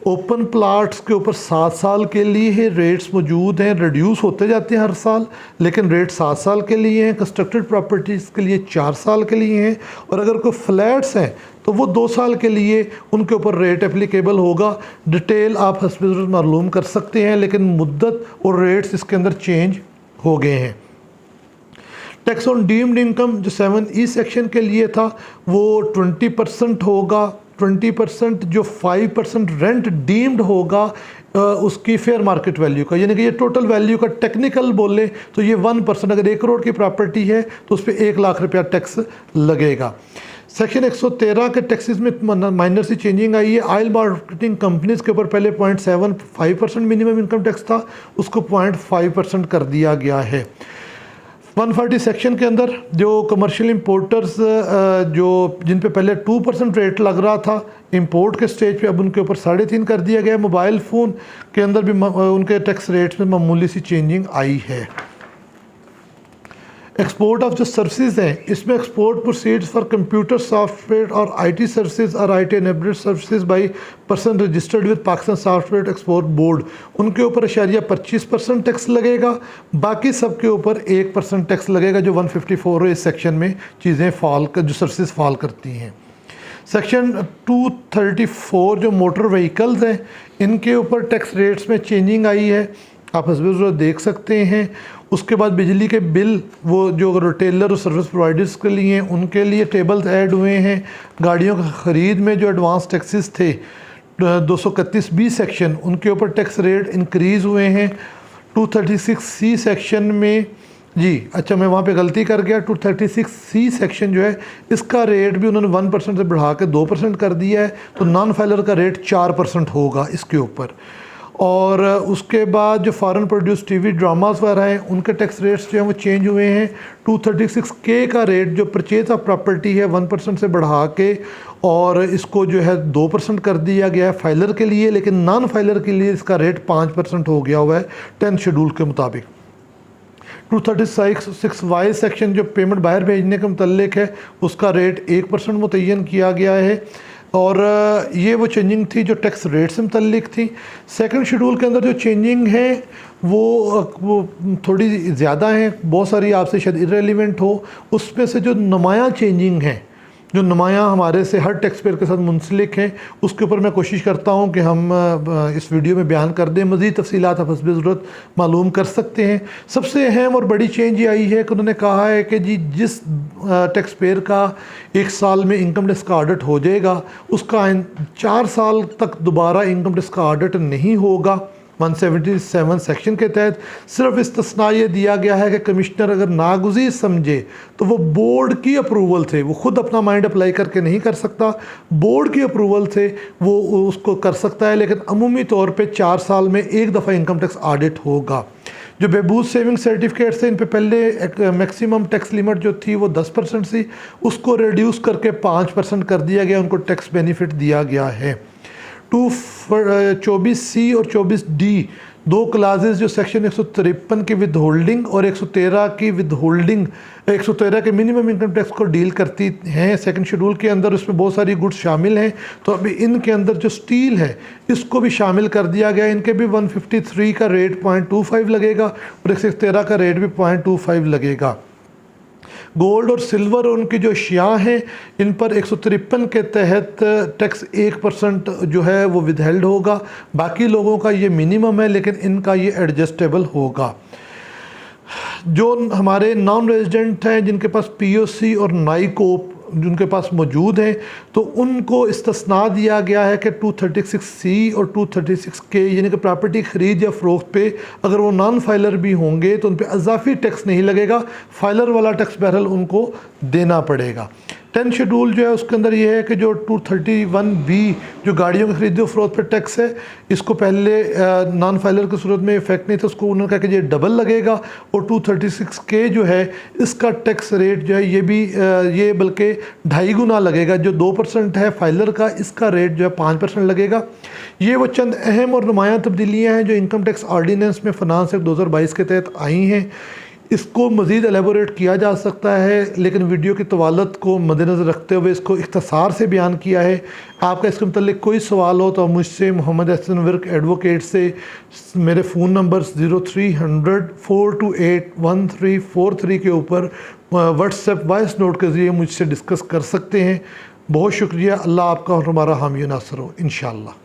ओपन प्लाट्स के ऊपर 7 साल के लिए है रेट्स मौजूद हैं, रिड्यूस होते जाते हैं हर साल, लेकिन रेट 7 साल के लिए हैं। कंस्ट्रक्टेड प्रॉपर्टीज़ के लिए 4 साल के लिए हैं, और अगर कोई फ्लैट्स हैं तो वो 2 साल के लिए उनके ऊपर रेट एप्लीकेबल होगा। डिटेल आप हस्ब ज़रूरत मालूम कर सकते हैं, लेकिन मुद्दत और रेट्स इसके अंदर चेंज हो गए हैं। टैक्स ऑन डीम्ड इनकम जो 7E सेक्शन के लिए था वो 20% होगा। 20% जो 5% रेंट डीम्ड होगा उसकी फेयर मार्केट वैल्यू का, यानी कि ये टोटल वैल्यू का टेक्निकल बोले तो ये 1%, अगर 1 करोड़ की प्रॉपर्टी है तो उस पर 1 लाख रुपया टैक्स लगेगा। सेक्शन 113 के टैक्सेस में माइनर सी चेंजिंग आई है। ऑयल मार्केटिंग कंपनीज के ऊपर पहले 0.75% मिनिमम इनकम टैक्स था, उसको 0.5% कर दिया गया है। 140 सेक्शन के अंदर जो कमर्शियल इंपोर्टर्स जो जिन पे पहले 2% रेट लग रहा था इंपोर्ट के स्टेज पे, अब उनके ऊपर 3.5 कर दिया गया। मोबाइल फ़ोन के अंदर भी उनके टैक्स रेट्स में मामूली सी चेंजिंग आई है। एक्सपोर्ट ऑफ जो सर्विसेज हैं, इसमें export proceeds for computer software और IT सर्विसेज और IT enabled services by person registered with Pakistan software export board, उनके ऊपर 25% टैक्स लगेगा। बाकी सब के ऊपर 1% टैक्स लगेगा जो 154 इस सेक्शन में चीज़ें फॉल कर, जो सर्विसेज फॉल करती हैं। सेक्शन 234 जो मोटर व्हीकल्स हैं, इनके ऊपर टैक्स रेट्स में चेंजिंग आई है, आप हस्ब ज़रूरत देख सकते हैं। उसके बाद बिजली के बिल वो जो रिटेलर और सर्विस प्रोवाइडर्स के लिए हैं उनके लिए टेबल्स ऐड हुए हैं। गाड़ियों की ख़रीद में जो एडवांस टैक्सेस थे 231B सेक्शन, उनके ऊपर टैक्स रेट इंक्रीज़ हुए हैं। 236C सेक्शन में जी अच्छा मैं वहाँ पे गलती कर गया, 236C सेक्शन जो है इसका रेट भी उन्होंने 1% से बढ़ा के 2% कर दिया है, तो नॉन फाइलर का रेट 4% होगा इसके ऊपर। और उसके बाद जो फॉरेन प्रोड्यूस टीवी ड्रामास वगैरह हैं उनके टैक्स रेट्स जो हैं वो चेंज हुए हैं। 236K का रेट जो परचेज ऑफ प्रॉपर्टी है 1% से बढ़ा के और इसको जो है 2% कर दिया गया है फाइलर के लिए, लेकिन नॉन फाइलर के लिए इसका रेट 5% हो गया हुआ है 10th शेड्यूल के मुताबिक। 236Y सेक्शन जो पेमेंट बाहर भेजने के मुतल्लिक है उसका रेट 1% मुतय्यन किया गया है, और ये वो चेंजिंग थी जो टैक्स रेट से मुतल्लिक थी। सेकंड शेड्यूल के अंदर जो चेंजिंग है वो थोड़ी ज़्यादा है, बहुत सारी आपसे शायद इररेलेवेंट हो। उसमें से जो नुमायाँ चेंजिंग हैं, जो नुमायाँ हमारे से हर टैक्स पेयर के साथ मुंसलिक हैं, उसके ऊपर मैं कोशिश करता हूँ कि हम इस वीडियो में बयान कर दें। मज़ीद तफसीलात आप हस्ब ज़रूरत मालूम कर सकते हैं। सबसे अहम और बड़ी चेंज ये आई है कि उन्होंने कहा है कि जी जिस टैक्स पेयर का 1 साल में इनकम टैक्स का ऑडिट हो जाएगा उसका 4 साल तक दोबारा इनकम टैक्स का ऑडिट नहीं होगा। 177 सेक्शन के तहत सिर्फ इस्तिस्ना ये दिया गया है कि कमिश्नर अगर नागुज़ीर समझे तो वो बोर्ड की अप्रूवल से, वो खुद अपना माइंड अप्लाई करके नहीं कर सकता, बोर्ड की अप्रूवल से वो उसको कर सकता है, लेकिन अमूमी तौर पे 4 साल में एक दफ़ा इनकम टैक्स ऑडिट होगा। जो बेबूज सेविंग सर्टिफिकेट्स थे इन पे पहले एक मैक्सिमम टैक्स लिमिट जो थी वो 10% थी, उसको रिड्यूस करके 5% कर दिया गया, उनको टैक्स बेनिफिट दिया गया है। 224C और 24D दो क्लासेस जो सेक्शन 153 की विद होल्डिंग और 113 की विद होल्डिंग 113 के मिनिमम इनकम टैक्स को डील करती हैं सेकंड शेड्यूल के अंदर, उसमें बहुत सारी गुड्स शामिल हैं। तो अभी इनके अंदर जो स्टील है इसको भी शामिल कर दिया गया। इनके भी 153 का रेट 0.25 लगेगा और 113 का रेट भी 0.25 लगेगा। गोल्ड और सिल्वर और उनकी जो अशिया हैं इन पर 153 के तहत टैक्स 1% जो है वो विदहेल्ड होगा। बाकी लोगों का ये मिनिमम है लेकिन इनका ये एडजस्टेबल होगा। जो हमारे नॉन रेजिडेंट हैं जिनके पास पीओसी और नाइकोप जिनके पास मौजूद हैं तो उनको इस्तिस्ना दिया गया है कि 236C और 236K यानी कि प्रॉपर्टी ख़रीद या फ़रोख्त पे अगर वो नॉन फाइलर भी होंगे तो उन पर इजाफी टैक्स नहीं लगेगा, फाइलर वाला टैक्स बहरहाल उनको देना पड़ेगा। 10 शेड्यूल जो है उसके अंदर ये है कि जो 231B जो गाड़ियों की खरीदी फ़रोख्त पर टैक्स है इसको पहले नॉन फाइलर की सूरत में इफेक्ट नहीं था, उसको उन्होंने कहा कि ये डबल लगेगा। और 236K जो है इसका टैक्स रेट जो है ये भी ये बल्कि 2.5 गुना लगेगा। जो 2% है फाइलर का, इसका रेट जो है 5% लगेगा। ये वो चंद अहम और नुमायां तब्दीलियाँ हैं जो इनकम टैक्स ऑर्डीनेंस में फ़ाइनेंस एक्ट 2022 के तहत आई हैं। इसको मज़ीद एलेबोरेट किया जा सकता है लेकिन वीडियो की तवालत को मद्देनज़र रखते हुए इसको इख्तिसार से बयान किया है। आपका इसके मतलब कोई सवाल हो तो मुझसे मोहम्मद एहसन विर्क एडवोकेट से मेरे फ़ोन नंबर 0300 428 1343 के ऊपर व्हाट्सएप वॉइस नोट के ज़रिए मुझसे डिस्कस कर सकते हैं। बहुत शुक्रिया। अल्लाह आपका और हमारा हामी नासर हो इंशाअल्लाह।